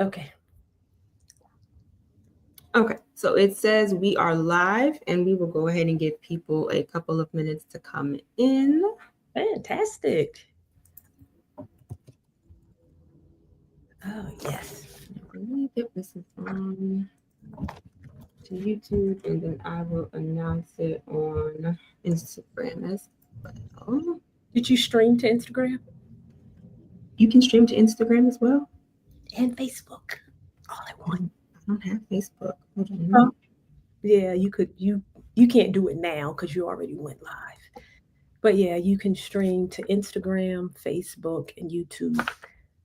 Okay. Okay, so it says we are live, and we will go ahead and give people a couple of minutes to come in. Fantastic. Oh, yes. I believe this is on to YouTube, and then I will announce it on Instagram as well. Did you stream to Instagram? You can stream to Instagram as well. And Facebook. All at once. I don't have Facebook. Hold on. Oh, yeah, you could. You can't do it now because you already went live. But yeah, you can stream to Instagram, Facebook, and YouTube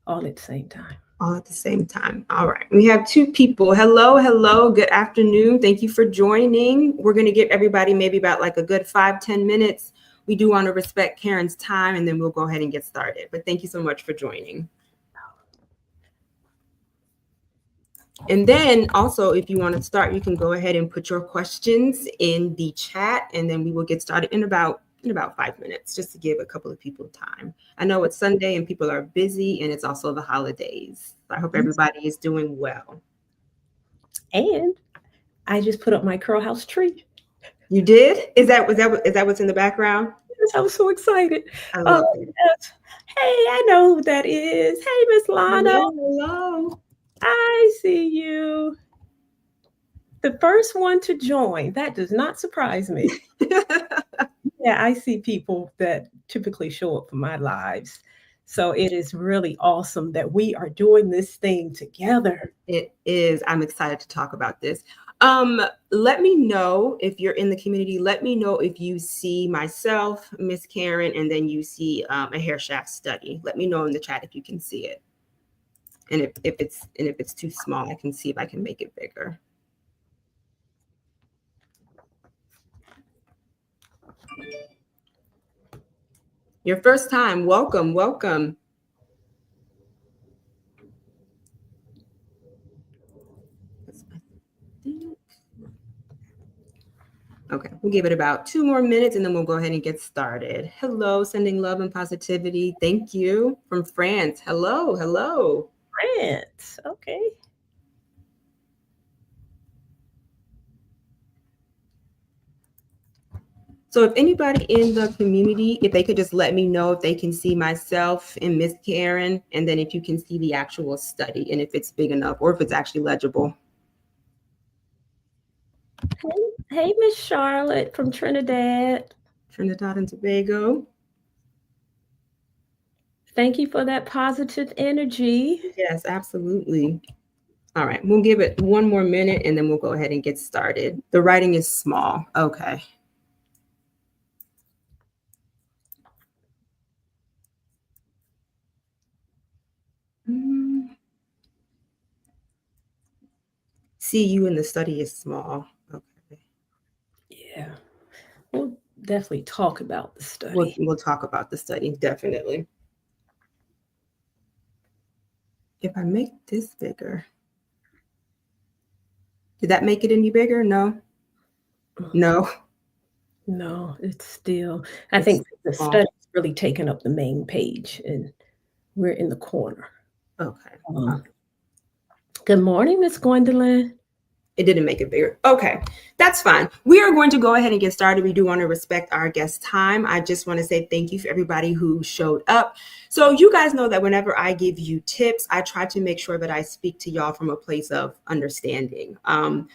all at the same time. All at the same time. All right. We have two people. Hello, hello. Good afternoon. Thank you for joining. We're going to give everybody maybe about like a good 5-10 minutes. We do want to respect Karen's time, and then we'll go ahead and get started. But thank you so much for joining. And then also, if you want to start, you can go ahead and put your questions in the chat, and then we will get started in about 5 minutes, just to give a couple of people time. I know it's Sunday and people are busy, and it's also the holidays. I hope everybody is doing well. And I just put up my curl house tree. You did? Is that what's in the background? Yes, I was so excited. I love it. Yes. Hey, I know who that is. Hey, Miss Lana. Hello. I see you. The first one to join. That does not surprise me. Yeah, I see people that typically show up for my lives. So it is really awesome that we are doing this thing together. It is. I'm excited to talk about this. Let me know if you're in the community. Let me know if you see myself, Miss Karen, and then you see a hair shaft study. Let me know in the chat if you can see it. And if it's too small, I can see if I can make it bigger. Your first time, welcome, welcome. Okay, we'll give it about 2 more minutes and then we'll go ahead and get started. Hello, sending love and positivity. Thank you from France. Hello, hello. France, okay. So if anybody in the community, if they could just let me know if they can see myself and Miss Karen, and then if you can see the actual study and if it's big enough or if it's actually legible. Hey, Miss Charlotte from Trinidad. Trinidad and Tobago. Thank you for that positive energy. Yes, absolutely. All right, we'll give it 1 more minute and then we'll go ahead and get started. The writing is small. Okay. See you in the study is small. Okay. Yeah. We'll definitely talk about the study. We'll talk about the study, definitely. If I make this bigger, did that make it any bigger? No. No. No, it's still. I think the study's really taken up the main page, and we're in the corner. Okay. Good morning, Miss Gwendolyn. It didn't make it bigger. Okay, that's fine. We are going to go ahead and get started. We do want to respect our guest time. I just want to say thank you for everybody who showed up. So you guys know that whenever I give you tips, I try to make sure that I speak to y'all from a place of understanding.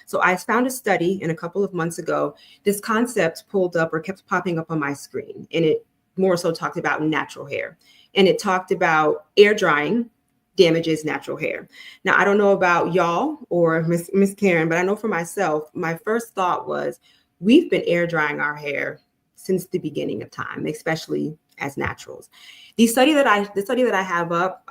So I found a study in a couple of months ago. This concept pulled up or kept popping up on my screen, and it more so talked about natural hair. And it talked about air drying damages natural hair. Now, I don't know about y'all or Miss Karen, but I know for myself, my first thought was we've been air drying our hair since the beginning of time, especially as naturals. The study that I have up,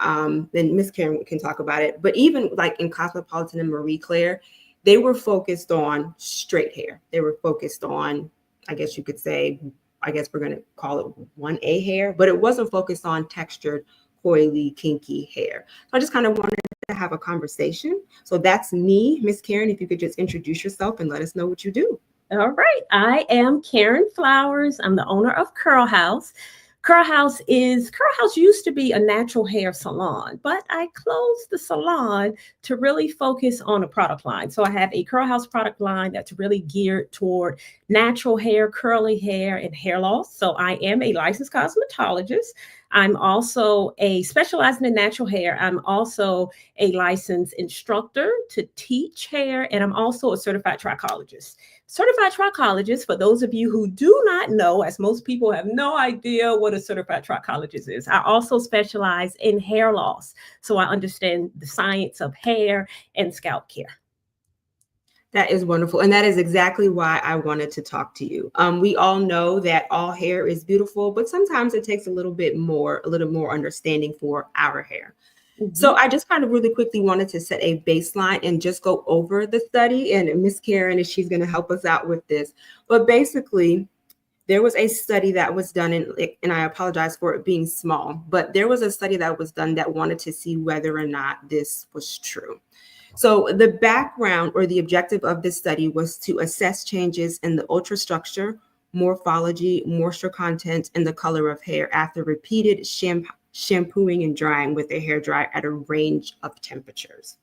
then Miss Karen can talk about it, but even like in Cosmopolitan and Marie Claire, they were focused on straight hair. They were focused on, I guess you could say, I guess we're going to call it 1A hair, but it wasn't focused on textured, coily, kinky hair. So I just kind of wanted to have a conversation. So that's me, Miss Karen. If you could just introduce yourself and let us know what you do. All right. I am Karen Flowers. I'm the owner of Curl House. Curl House used to be a natural hair salon, but I closed the salon to really focus on a product line. So I have a Curl House product line that's really geared toward natural hair, curly hair, and hair loss. So I am a licensed cosmetologist. I'm also a specializing in natural hair. I'm also a licensed instructor to teach hair, and I'm also a certified trichologist. Certified trichologist, for those of you who do not know, as most people have no idea what a certified trichologist is, I also specialize in hair loss. So I understand the science of hair and scalp care. That is wonderful. And that is exactly why I wanted to talk to you. We all know that all hair is beautiful, but sometimes it takes a little more understanding for our hair. So I just kind of really quickly wanted to set a baseline and just go over the study. And Miss Karen, is she's going to help us out with this. But basically, there was a study that was done, and I apologize for it being small, but there was a study that was done that wanted to see whether or not this was true. So the background or the objective of this study was to assess changes in the ultrastructure, morphology, moisture content, and the color of hair after repeated shampooing and drying with a hairdryer at a range of temperatures.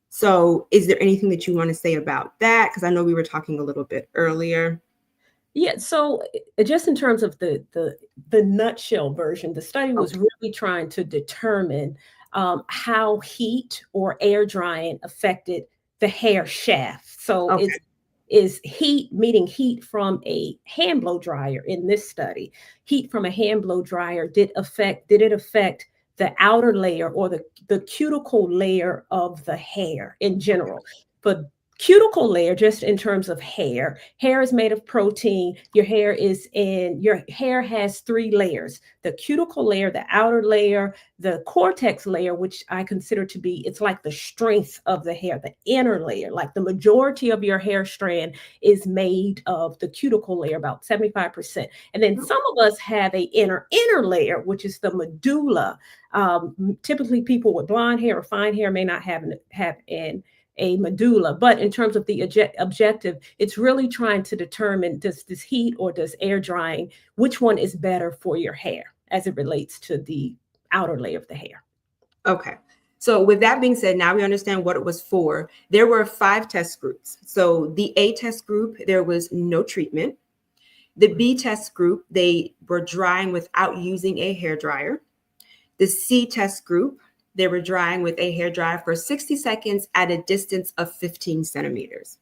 So is there anything that you want to say about that? Because I know we were talking a little bit earlier. Yeah, so just in terms of the nutshell version, the study was really trying to determine how heat or air drying affected the hair shaft. So is heat, meaning heat from a hand blow dryer in this study, heat from a hand blow dryer, did it affect the outer layer or the cuticle layer of the hair in general? But cuticle layer, just in terms of hair is made of protein. Your hair has 3 layers: the cuticle layer, the outer layer, the cortex layer, which I consider to be, it's like the strength of the hair, the inner layer. Like the majority of your hair strand is made of the cuticle layer, about 75%. And then some of us have a inner layer, which is the medulla. Typically people with blonde hair or fine hair may not have a medulla, but in terms of the objective, it's really trying to determine, does this heat or does air drying, which one is better for your hair as it relates to the outer layer of the hair. Okay. So with that being said, now we understand what it was for. There were 5 test groups. So the A test group, there was no treatment. The B test group, they were drying without using a hairdryer. The C test group, they were drying with a hairdryer for 60 seconds at a distance of 15 centimeters.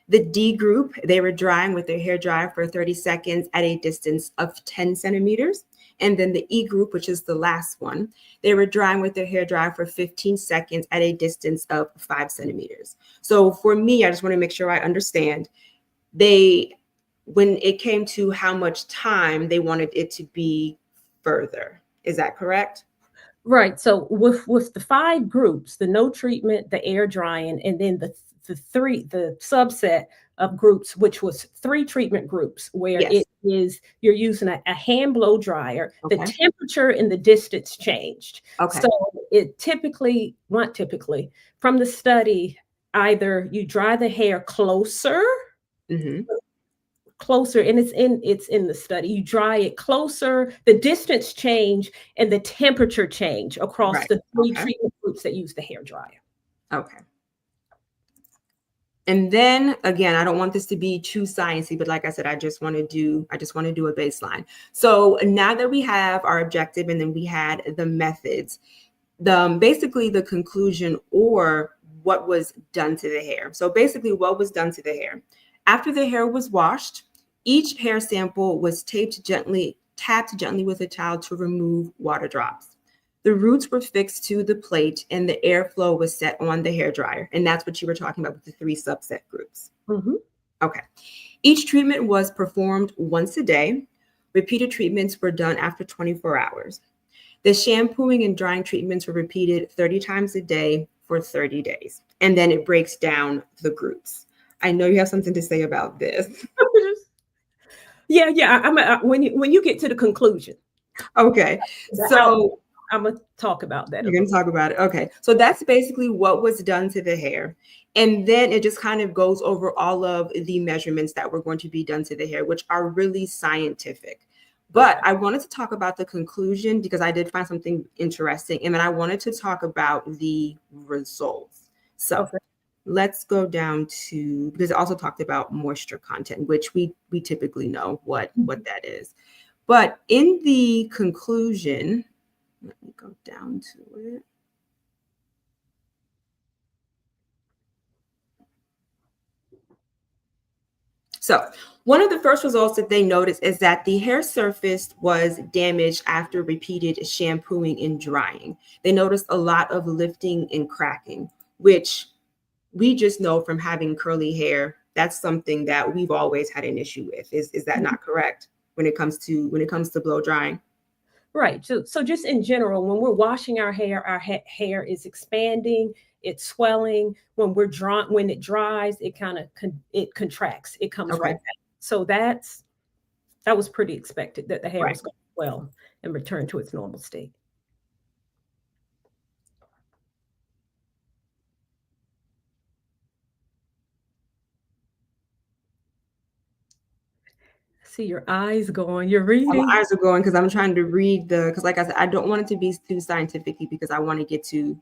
The D group, they were drying with a hairdryer for 30 seconds at a distance of 10 centimeters. And then the E group, which is the last one, they were drying with their hairdryer for 15 seconds at a distance of 5 centimeters. So for me, I just want to make sure I understand. When it came to how much time, they wanted it to be further. Is that correct? Right. So with the 5 groups, the no treatment, the air drying, and then the subset of groups, which was 3 treatment groups, where it is you're using a hand blow dryer. The temperature and the distance changed. So it not typically, from the study, either you dry the hair closer. Closer, and it's in the study. You dry it closer, the distance change, and the temperature change across the 3 treatment groups that use the hair dryer. Okay. And then again, I don't want this to be too sciencey, but like I said, I just want to do a baseline. So now that we have our objective and then we had the methods, basically the conclusion or what was done to the hair. So basically what was done to the hair. After the hair was washed, each hair sample was tapped gently with a towel to remove water drops. The roots were fixed to the plate and the airflow was set on the hairdryer. And that's what you were talking about with the 3 subset groups. Okay. Each treatment was performed once a day. Repeated treatments were done after 24 hours. The shampooing and drying treatments were repeated 30 times a day for 30 days. And then it breaks down the groups. I know you have something to say about this. Yeah. When you get to the conclusion. Okay. So I'm going to talk about that. You're going to talk about it. Okay. So that's basically what was done to the hair. And then it just kind of goes over all of the measurements that were going to be done to the hair, which are really scientific. But I wanted to talk about the conclusion because I did find something interesting. And then I wanted to talk about the results. So let's go down to, because it also talked about moisture content, which we typically know what that is. But in the conclusion, let me go down to it. So one of the first results that they noticed is that the hair surface was damaged after repeated shampooing and drying. They noticed a lot of lifting and cracking, which we just know from having curly hair, that's something that we've always had an issue with. Is that not correct when it comes to blow drying? Right. So just in general, when we're washing our hair is expanding, it's swelling. When when it dries, it kind of it contracts. It comes right back. So that was pretty expected that the hair was going to swell and return to its normal state. See your eyes going. You're reading. My eyes are going because I'm trying to read because like I said, I don't want it to be too scientific because I want to get to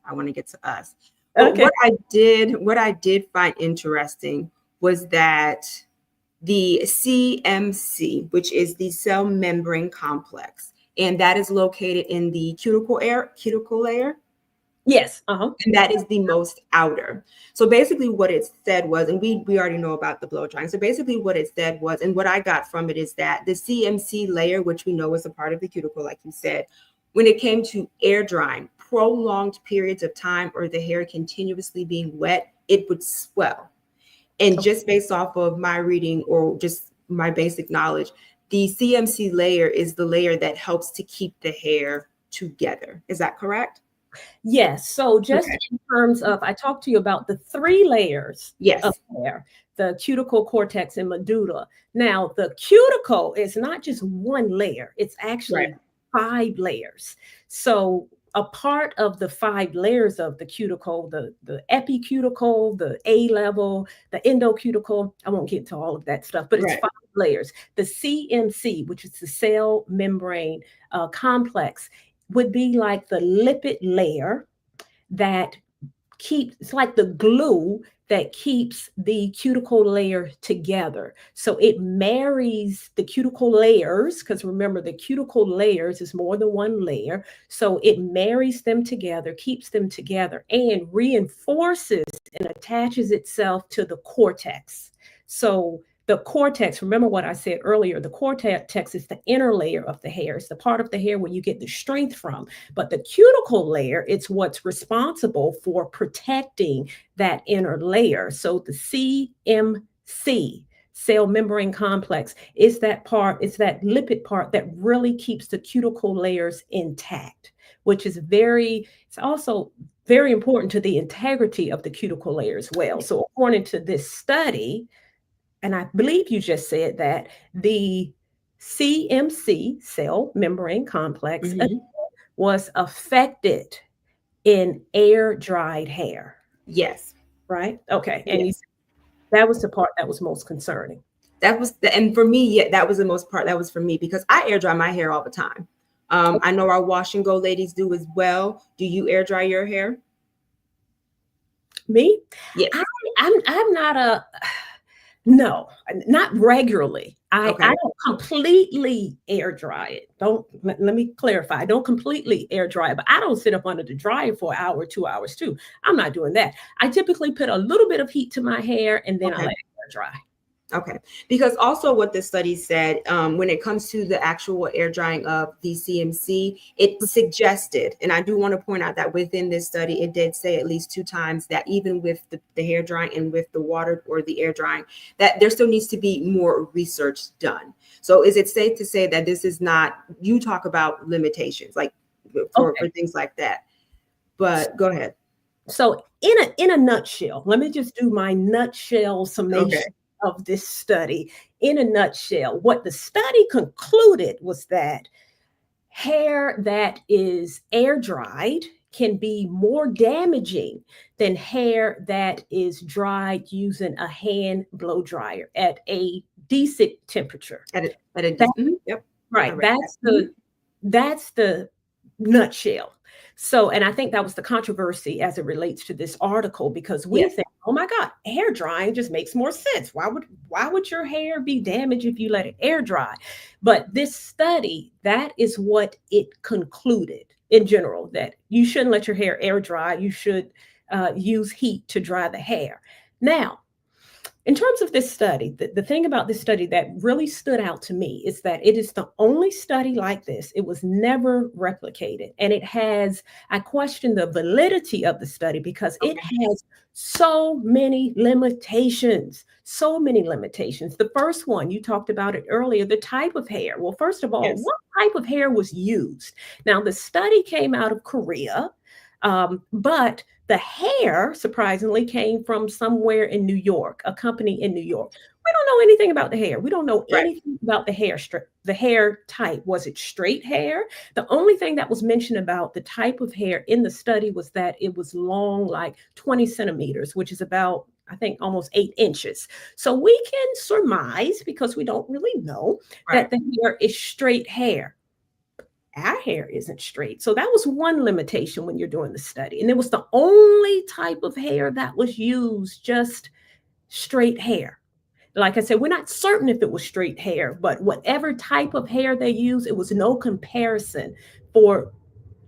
us. But what I did find interesting was that the CMC, which is the cell membrane complex, and that is located in the cuticle layer. Yes. And that is the most outer. So basically what it said was, and we already know about the blow drying. So basically what it said was, and what I got from it is that the CMC layer, which we know is a part of the cuticle, like you said, when it came to air drying, prolonged periods of time or the hair continuously being wet, it would swell. And just based off of my reading or just my basic knowledge, the CMC layer is the layer that helps to keep the hair together. Is that correct? Yes. So just in terms of, I talked to you about the 3 layers of hair, the cuticle, cortex, and medulla. Now, the cuticle is not just 1 layer. It's actually 5 layers. So a part of the 5 layers of the cuticle, the epicuticle, the A level, the endocuticle, I won't get to all of that stuff, but it's 5 layers. The CMC, which is the cell membrane complex, would be like the lipid layer that it's like the glue that keeps the cuticle layer together. So it marries the cuticle layers, because remember, the cuticle layers is more than 1 layer. So it marries them together, keeps them together, and reinforces and attaches itself to the cortex. So the cortex, remember what I said earlier, the cortex is the inner layer of the hair. It's the part of the hair where you get the strength from. But the cuticle layer, it's what's responsible for protecting that inner layer. So the CMC, cell membrane complex, is that part, it's that lipid part that really keeps the cuticle layers intact, which is it's also very important to the integrity of the cuticle layer as well. So according to this study, and I believe you just said that the CMC, cell membrane complex, was affected in air-dried hair. Yes. Right? Okay. And that was the part that was most concerning. And for me, that was the most part that was for me, because I air dry my hair all the time. I know our wash and go ladies do as well. Do you air dry your hair? Me? Yes. I'm not no, not regularly. I don't completely air dry it. Let me clarify. I don't completely air dry it, but I don't sit up under the dryer for an hour, 2 hours too. I'm not doing that. I typically put a little bit of heat to my hair and then I let it air dry. Okay, because also what the study said, when it comes to the actual air drying of the CMC, it suggested, and I do want to point out that within this study, it did say at least 2 times that even with the hair drying and with the water or the air drying, that there still needs to be more research done. So is it safe to say that this is not, you talk about limitations, like for things like that, but go ahead. So in a nutshell, let me just do my nutshell summation of this study. In a nutshell, what the study concluded was that hair that is air dried can be more damaging than hair that is dried using a hand blow dryer at a decent temperature. Right. That's the nutshell. So, and I think that was the controversy as it relates to this article, because we Yes. think, oh my God, air drying just makes more sense. Why would your hair be damaged if you let it air dry? But this study, that is what it concluded in general, that you shouldn't let your hair air dry. You should use heat to dry the hair. Now, in terms of this study, the thing about this study that really stood out to me is that it is the only study like this. It was never replicated. And I question the validity of the study because it has so many limitations, so many limitations. The first one, you talked about it earlier, the type of hair. Well, first of all, Yes. what type of hair was used? Now, the study came out of Korea, but the hair, surprisingly, came from somewhere in New York, a company in New York. We don't know anything about the hair. We don't know Right. anything about the hair type. Was it straight hair? The only thing that was mentioned about the type of hair in the study was that it was long, like 20 centimeters, which is about, I think, almost 8 inches. So we can surmise, because we don't really know, Right. that the hair is straight hair. Our hair isn't straight. So that was one limitation when you're doing the study. And it was the only type of hair that was used, just straight hair. Like I said, we're not certain if it was straight hair, but whatever type of hair they use, it was no comparison for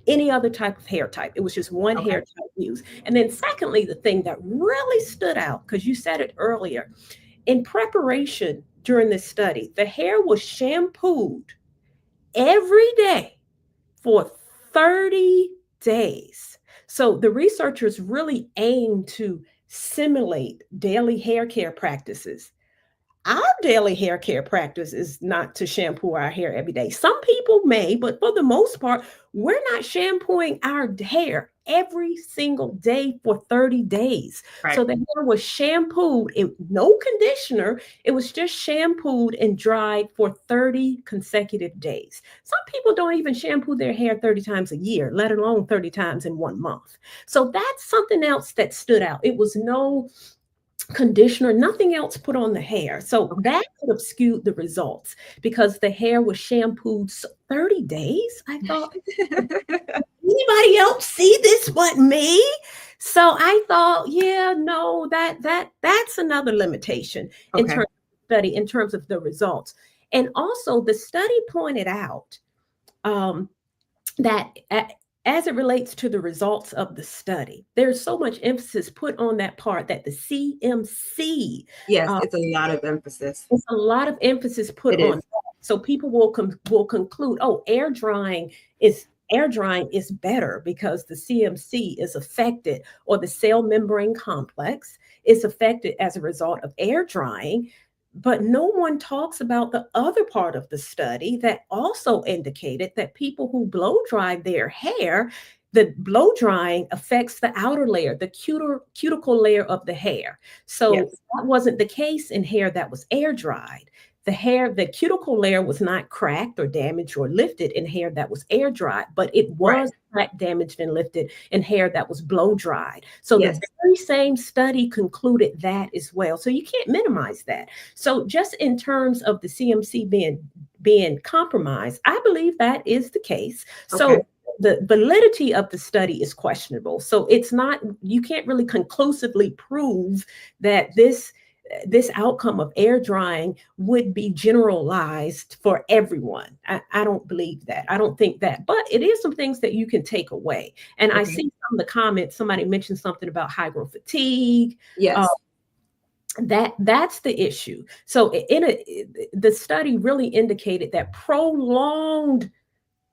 any other type of hair type. It was just one Okay. hair type used. And then secondly, the thing that really stood out, because you said it earlier, in preparation during this study, the hair was shampooed every day for 30 days. So the researchers really aim to simulate daily hair care practices. Our daily hair care practice is not to shampoo our hair every day. Some people may, but for the most part, we're not shampooing our hair every single day for 30 days. Right. So the hair was shampooed, no conditioner. It was just shampooed and dried for 30 consecutive days. Some people don't even shampoo their hair 30 times a year, let alone 30 times in 1 month. So that's something else that stood out. It was no conditioner, nothing else put on the hair. So that could have skewed the results because the hair was shampooed 30 days. I thought, anybody else see this but me? So I thought, yeah, no, that's another limitation in terms of study, in terms of the results. And also the study pointed out that as it relates to the results of the study, there's so much emphasis put on that part that the CMC, Yes, it's a lot of emphasis. it's a lot of emphasis put It on is. that. So people will conclude, oh, air drying is better because the CMC is affected, or the cell membrane complex is affected as a result of air drying. But no one talks about the other part of the study that also indicated that people who blow dry their hair, the blow drying affects the outer layer, the cuticle layer of the hair. So Yes. that wasn't the case in hair that was air dried. The cuticle layer was not cracked or damaged or lifted in hair that was air dried, but it Right. was cracked, damaged, and lifted in hair that was blow dried. So Yes. the very same study concluded that as well. So you can't minimize that. So just in terms of the CMC being compromised, I believe that is the case. So Okay. the validity of the study is questionable. So you can't really conclusively prove that this outcome of air drying would be generalized for everyone. I don't believe that. I don't think that. But it is some things that you can take away. And I see some of the comments, somebody mentioned something about high growth fatigue. Yes. That's the issue. So the study really indicated that prolonged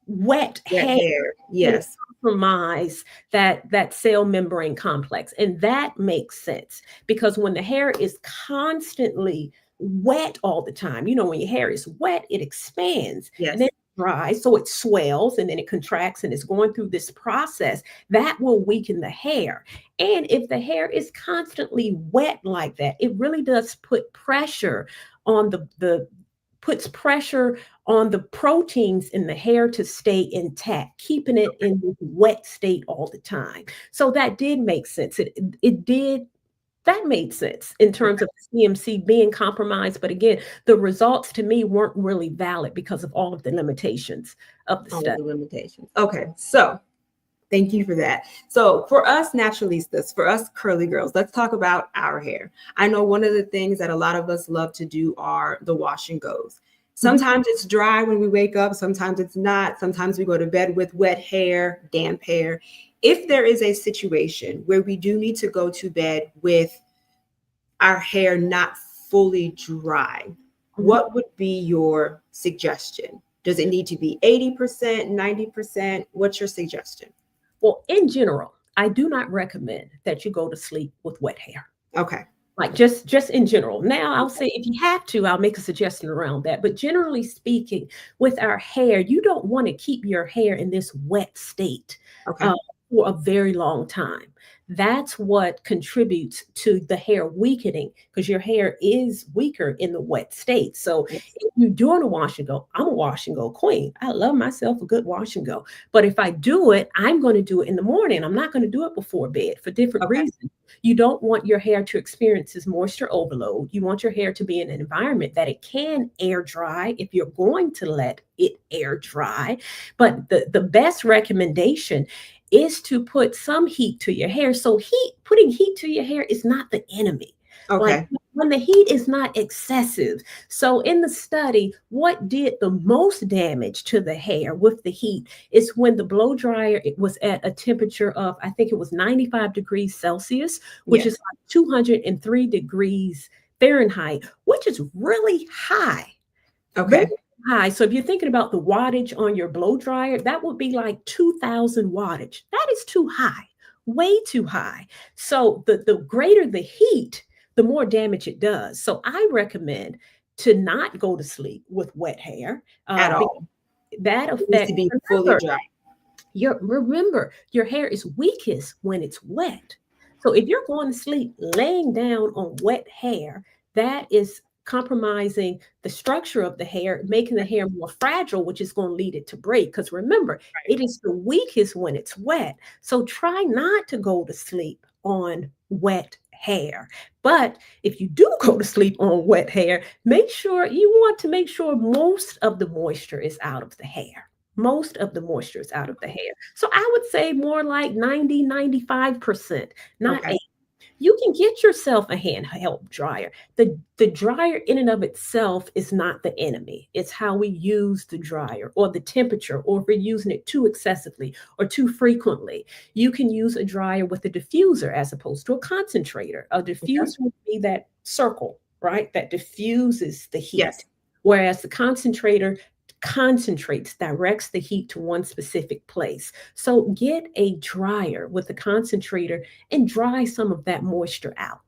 wet hair Yes. compromise that cell membrane complex, and that makes sense because when the hair is constantly wet all the time, when your hair is wet, it expands Yes. and then it dries, so it swells and then it contracts and it's going through this process that will weaken the hair. And if the hair is constantly wet like that, it really does put pressure on puts pressure on the proteins in the hair to stay intact, keeping it in this wet state all the time. So that did make sense. It did That made sense in terms Okay. of CMC being compromised. But again, the results to me weren't really valid because of all of the limitations of the All of study. the limitations. Okay. So thank you for that. So for us naturalistas, for us curly girls, let's talk about our hair. I know one of the things that a lot of us love to do are the wash and goes. Sometimes it's dry when we wake up. Sometimes it's not. Sometimes we go to bed with wet hair, damp hair. If there is a situation where we do need to go to bed with our hair not fully dry, Mhm. what would be your suggestion? Does it need to be 80%, 90%? What's your suggestion? Well, in general, I do not recommend that you go to sleep with wet hair. Okay. Like just in general. Now, I'll say if you have to, I'll make a suggestion around that. But generally speaking, with our hair, you don't want to keep your hair in this wet state Okay. uh, for a very long time. That's what contributes to the hair weakening because your hair is weaker in the wet state. So Yes. if you're doing a wash and go, I'm a wash and go queen. I love myself a good wash and go. But if I do it, I'm going to do it in the morning. I'm not going to do it before bed for different Okay. reasons. You don't want your hair to experience this moisture overload. You want your hair to be in an environment that it can air dry if you're going to let it air dry. But the best recommendation is to put some heat to your hair. So putting heat to your hair is not the enemy. Like Okay. when the heat is not excessive. So in the study, what did the most damage to the hair with the heat is when the blow dryer it was at a temperature of, I think it was 95 degrees Celsius, which is Yes. like 203 degrees Fahrenheit, which is really high. Very Okay. high. So if you're thinking about the wattage on your blow dryer, that would be like 2000 wattage. That is too high, way too high. So the greater the heat, the more damage it does. So I recommend to not go to sleep with wet hair At because all. that It needs to affects, be fully remember, dry. your hair is weakest when it's wet. So if you're going to sleep laying down on wet hair, that is compromising the structure of the hair, making the hair more fragile, which is going to lead it to break. Because remember, Right. it is the weakest when it's wet. So try not to go to sleep on wet hair. But if you do go to sleep on wet hair, you want to make sure most of the moisture is out of the hair. Most of the moisture is out of the hair. So I would say more like 90, 95%, not Okay. 80. You can get yourself a handheld dryer. The dryer in and of itself is not the enemy. It's how we use the dryer or the temperature, or if we're using it too excessively or too frequently. You can use a dryer with a diffuser as opposed to a concentrator. A Okay. diffuser would be that circle, right? That diffuses the Yes. heat. Whereas the concentrator concentrates, directs the heat to one specific place. So get a dryer with a concentrator and dry some of that moisture out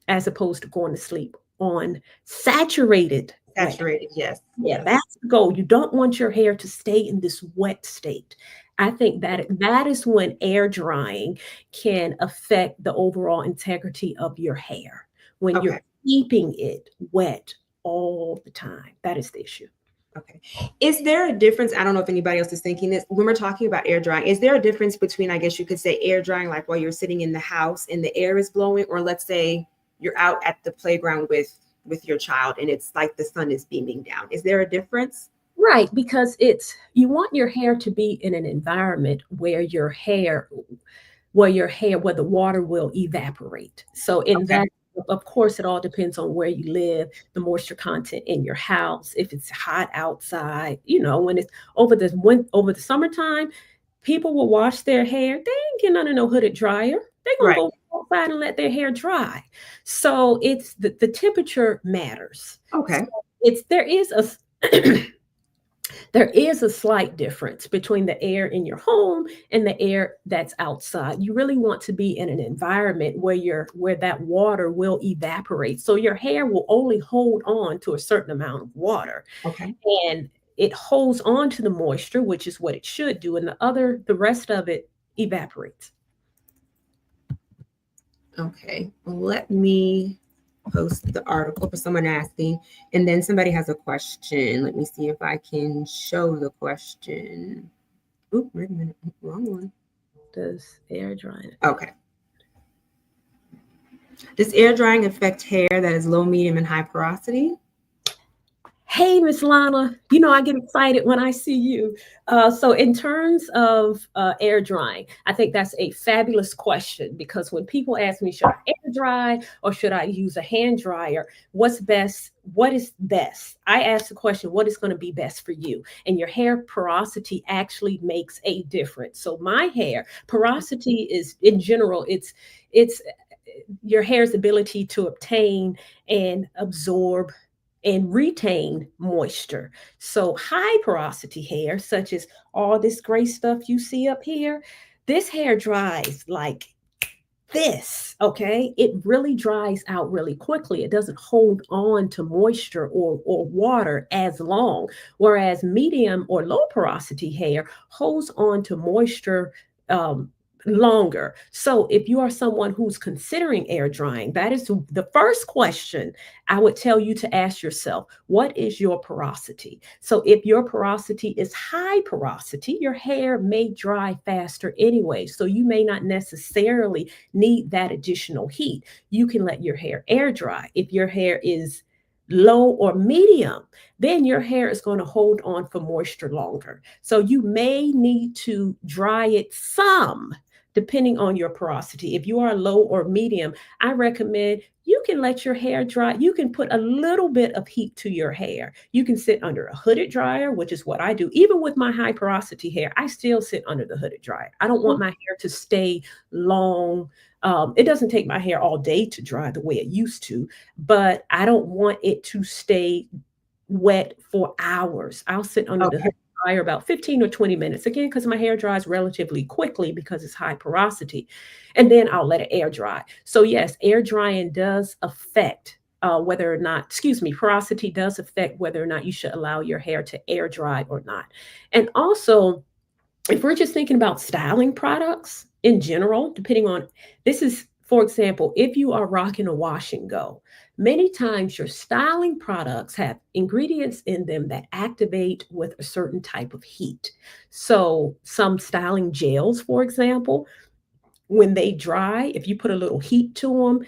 as opposed to going to sleep on saturated wet. Saturated. Yes. Yeah, Yes. that's the goal. You don't want your hair to stay in this wet state. I think that is when air drying can affect the overall integrity of your hair. When you're Okay. keeping it wet all the time, that is the issue. Okay. Is there a difference? I don't know if anybody else is thinking this. When we're talking about air drying, is there a difference between, I guess you could say, air drying, like while you're sitting in the house and the air is blowing, or let's say you're out at the playground with your child and it's like the sun is beaming down? Is there a difference? Right, because you want your hair to be in an environment where the water will evaporate. So in Okay. that, of course, it all depends on where you live, the moisture content in your house. If it's hot outside, when it's over the summertime, people will wash their hair. They ain't getting under no hooded dryer. They're gonna Right. go outside and let their hair dry. So it's the temperature matters. So Okay. it's there is a there is a slight difference between the air in your home and the air that's outside. You really want to be in an environment where that water will evaporate. So your hair will only hold on to a certain amount of water, Okay. and it holds on to the moisture, which is what it should do, and the rest of it evaporates. Okay. Well, let me post the article for someone asking. And then somebody has a question. Let me see if I can show the question. Oop, wait a minute. Wrong one. Does air drying? Okay. Does air drying affect hair that is low, medium, and high porosity? Hey, Miss Lana, you know, I get excited when I see you. So, in terms of air drying, I think that's a fabulous question because when people ask me, should I air dry or should I use a hand dryer? What's best? What is best? I ask the question, what is going to be best for you? And your hair porosity actually makes a difference. So, my hair porosity is, in general, it's your hair's ability to obtain and absorb and retain moisture. So high porosity hair, such as all this gray stuff you see up here, this hair dries like this, okay? It really dries out really quickly. It doesn't hold on to moisture or water as long, whereas medium or low porosity hair holds on to moisture longer. So if you are someone who's considering air drying, that is the first question I would tell you to ask yourself. What is your porosity? So if your porosity is high porosity, your hair may dry faster anyway. So you may not necessarily need that additional heat. You can let your hair air dry. If your hair is low or medium, then your hair is going to hold on for moisture longer. So you may need to dry it some depending on your porosity. If you are low or medium, I recommend you can let your hair dry. You can put a little bit of heat to your hair. You can sit under a hooded dryer, which is what I do. Even with my high porosity hair, I still sit under the hooded dryer. I don't want my hair to stay long. It doesn't take my hair all day to dry the way it used to, but I don't want it to stay wet for hours. I'll sit under the hooded dryer about 15 or 20 minutes, again, because my hair dries relatively quickly because it's high porosity. And then I'll let it air dry. So yes, air drying does affect whether or not, porosity does affect whether or not you should allow your hair to air dry or not. And also, if we're just thinking about styling products in general, depending on, this is, for example, if you are rocking a wash and go, many times your styling products have ingredients in them that activate with a certain type of heat. So some styling gels, for example, when they dry, if you put a little heat to them,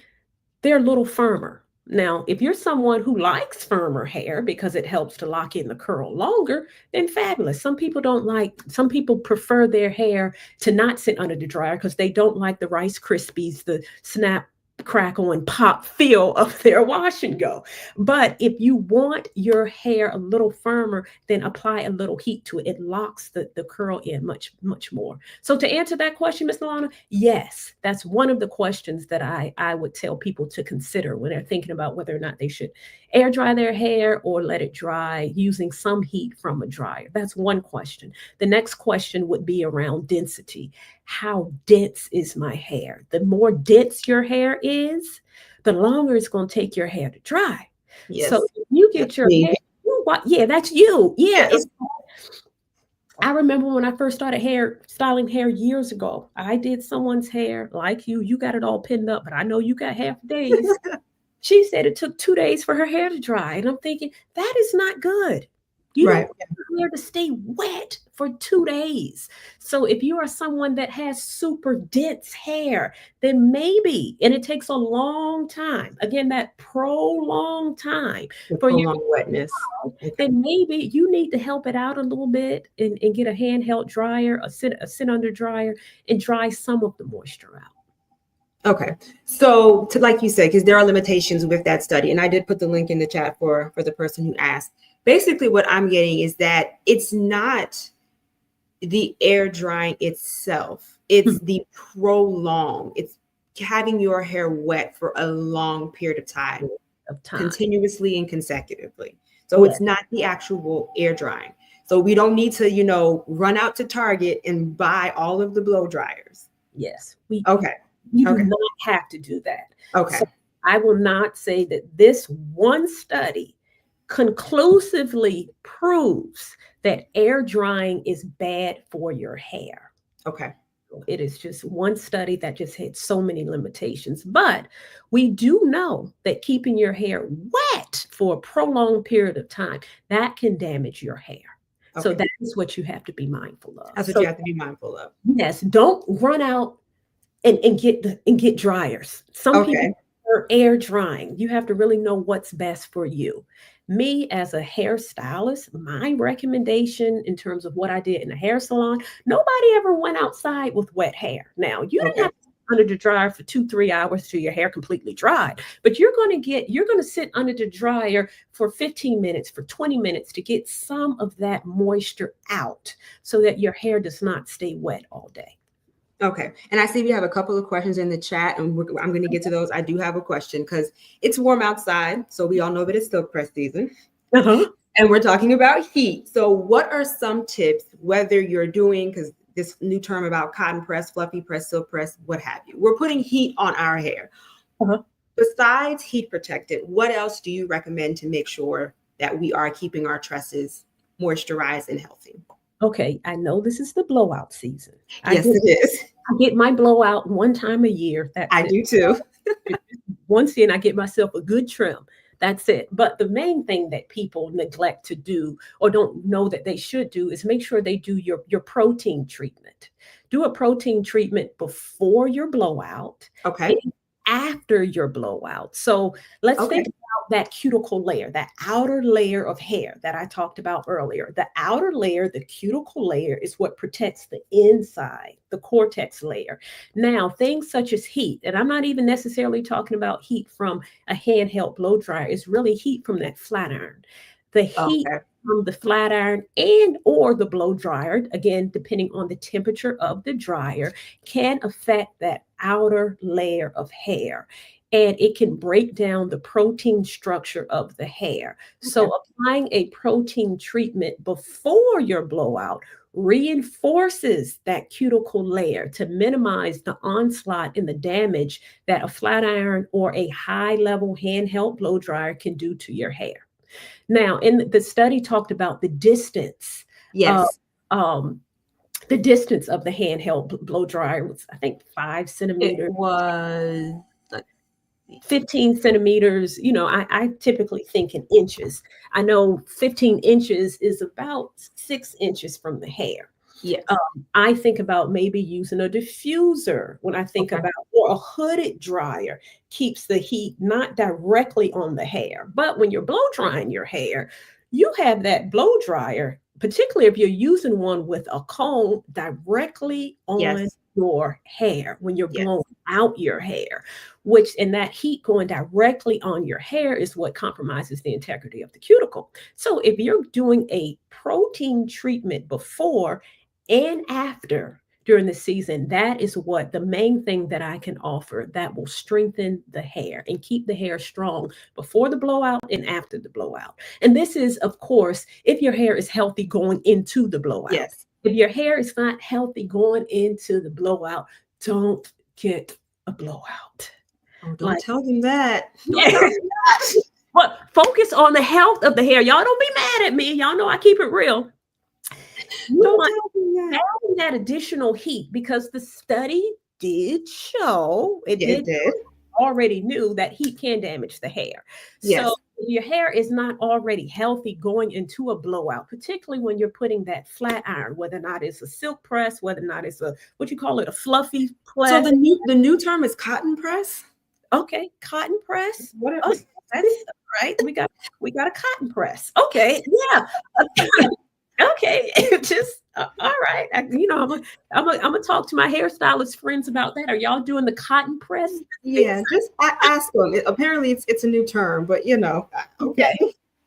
they're a little firmer. Now, if you're someone who likes firmer hair because it helps to lock in the curl longer, then fabulous. Some people prefer their hair to not sit under the dryer because they don't like the Rice Krispies, the snap, crackle, and pop feel of their wash and go. But if you want your hair a little firmer, then apply a little heat to it. It locks the curl in much, much more. So to answer that question, Ms. Lana, yes, that's one of the questions that I would tell people to consider when they're thinking about whether or not they should air dry their hair or let it dry using some heat from a dryer. That's one question. The next question would be around density. How dense is my hair? The more dense your hair is, the longer it's going to take your hair to dry. Yes. So if you get your hair, yeah, that's you. Yeah. I remember when I first started styling hair years ago, I did someone's hair like you got it all pinned up, but I know you got half days. She said it took 2 days for her hair to dry. And I'm thinking, that is not good. You don't want your hair to stay wet for 2 days. So if you are someone that has super dense hair, then maybe, and it takes a long time, again, that prolonged time for your wetness, then maybe you need to help it out a little bit and get a handheld dryer, a sit under dryer, and dry some of the moisture out. Okay. So like you said, because there are limitations with that study, and I did put the link in the chat for the person who asked. Basically, what I'm getting is that it's not the air drying itself. It's the prolong. It's having your hair wet for a long period of time. Continuously and consecutively. So it's not the actual air drying. So we don't need to, run out to Target and buy all of the blow dryers. Yes. You do not have to do that. Okay. So I will not say that this one study conclusively proves that air drying is bad for your hair. Okay. It is just one study that just had so many limitations. But we do know that keeping your hair wet for a prolonged period of time, that can damage your hair. Okay. So that is what you have to be mindful of. That's what you have to be mindful of. Yes. Don't run out and get dryers. Some people or air drying. You have to really know what's best for you. Me as a hairstylist, my recommendation in terms of what I did in the hair salon, nobody ever went outside with wet hair. Now, you didn't Okay. have to sit under the dryer for 2, 3 hours till your hair completely dried, but you're going to sit under the dryer for 15 minutes, for 20 minutes to get some of that moisture out so that your hair does not stay wet all day. Okay. And I see we have a couple of questions in the chat, and I'm going to get to those. I do have a question because it's warm outside. So we all know that it's silk press season. Uh-huh. And we're talking about heat. So what are some tips, whether you're doing, because this new term about cotton press, fluffy press, silk press, what have you, we're putting heat on our hair. Uh-huh. Besides heat protected, what else do you recommend to make sure that we are keeping our tresses moisturized and healthy? Okay, I know this is the blowout season. Yes, it is. I get my blowout one time a year. That's I it. do too. Once in, I get myself a good trim. That's it. But the main thing that people neglect to do or don't know that they should do is make sure they do your protein treatment. Do a protein treatment before your blowout. Okay. And after your blowout. So let's Okay. think about that cuticle layer, that outer layer of hair that I talked about earlier. The outer layer, the cuticle layer, is what protects the inside, the cortex layer. Now, things such as heat, and I'm not even necessarily talking about heat from a handheld blow dryer, it's really heat from that flat iron. The heat Okay. from the flat iron and or the blow dryer, again, depending on the temperature of the dryer, can affect that outer layer of hair. And it can break down the protein structure of the hair. So applying a protein treatment before your blowout reinforces that cuticle layer to minimize the onslaught and the damage that a flat iron or a high level handheld blow dryer can do to your hair. Now, in the study talked about the distance. Yes. The distance of the handheld blow dryer was, I think, 5 centimeters. It was 15 centimeters. You know, I typically think in inches. I know 15 inches is about 6 inches from the hair. yes. I think about maybe using a diffuser when I think Okay. about, or a hooded dryer keeps the heat not directly on the hair. But when you're blow drying your hair, you have that blow dryer, particularly if you're using one with a comb directly on Yes. your hair when you're Yes. blowing out your hair, which, and that heat going directly on your hair is what compromises the integrity of the cuticle. So if you're doing a protein treatment before and after during the season, that is what the main thing that I can offer that will strengthen the hair and keep the hair strong before the blowout and after the blowout. And this is, of course, if your hair is healthy going into the blowout. Yes. If your hair is not healthy going into the blowout, don't get a blowout. Oh, don't tell them that. Don't Yeah. tell them that. But focus on the health of the hair. Y'all don't be mad at me. Y'all know I keep it real. You Don't want tell them that. adding that additional heat because the study did show It did. already knew that heat can damage the hair. Yes. So if your hair is not already healthy going into a blowout, particularly when you're putting that flat iron, whether or not it's a silk press, whether or not it's a, what you call it, a fluffy press. So the new term is cotton press. Okay, cotton press. What? Oh, that's right. We got a cotton press. Okay, yeah. Okay, just all right. I'm gonna talk to my hairstylist friends about that. Are y'all doing the cotton press? Yeah, just ask them. Apparently, it's a new term, but you know, okay.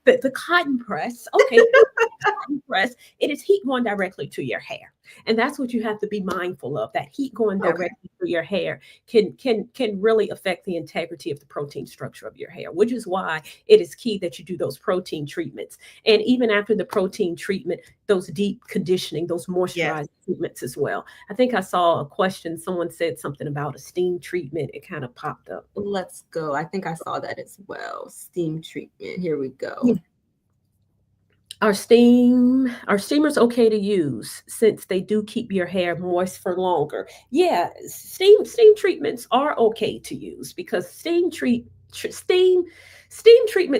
The cotton press. Okay, cotton press. It is heat going directly to your hair, and that's what you have to be mindful of. That heat going directly to your hair can really affect the integrity of the protein structure of your hair, which is why it is key that you do those protein treatments. And even after the protein treatment, those deep conditioning, those moisturizing treatments as well. I think I saw a question. Someone said something about a steam treatment. It kind of popped up. Let's go. I think I saw that as well. Steam treatment. Here we go. Yeah. Are steamers okay to use since they do keep your hair moist for longer? Yeah, steam treatments are okay to use because steam treatments,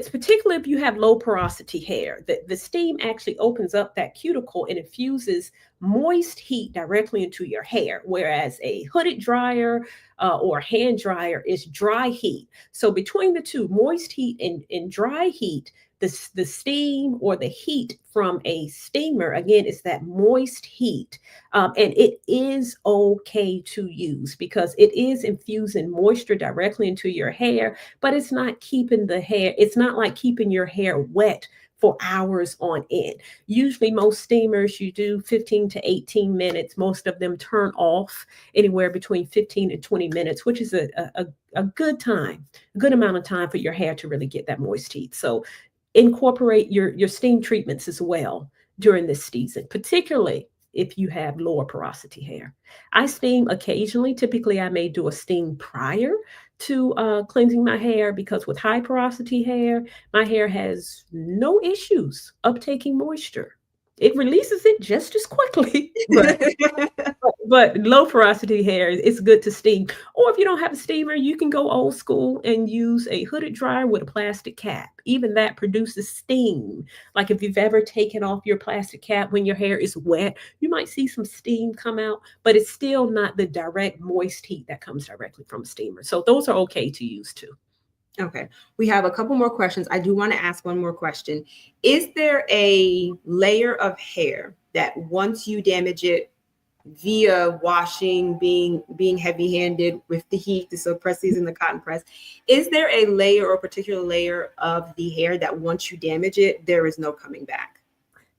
particularly if you have low porosity hair, the steam actually opens up that cuticle and infuses moist heat directly into your hair, whereas a hooded dryer or hand dryer is dry heat. So between the two, moist heat and dry heat, the steam or the heat from a steamer, again, is that moist heat. And it is okay to use because it is infusing moisture directly into your hair, but it's not keeping the hair, it's not like keeping your hair wet for hours on end. Usually, most steamers, you do 15 to 18 minutes. Most of them turn off anywhere between 15 and 20 minutes, which is a good time, a good amount of time for your hair to really get that moist heat. So incorporate your steam treatments as well during this season, particularly if you have lower porosity hair. I steam occasionally. Typically, I may do a steam prior to cleansing my hair because with high porosity hair, my hair has no issues uptaking moisture. It releases it just as quickly, but low porosity hair, it's good to steam. Or if you don't have a steamer, you can go old school and use a hooded dryer with a plastic cap. Even that produces steam. Like if you've ever taken off your plastic cap when your hair is wet, you might see some steam come out, but it's still not the direct moist heat that comes directly from a steamer. So those are okay to use too. Okay, we have a couple more questions. I do want to ask one more question. Is there a layer of hair that once you damage it via washing, being heavy-handed with the heat, the silk presses and the cotton press, is there a layer or particular layer of the hair that once you damage it, there is no coming back?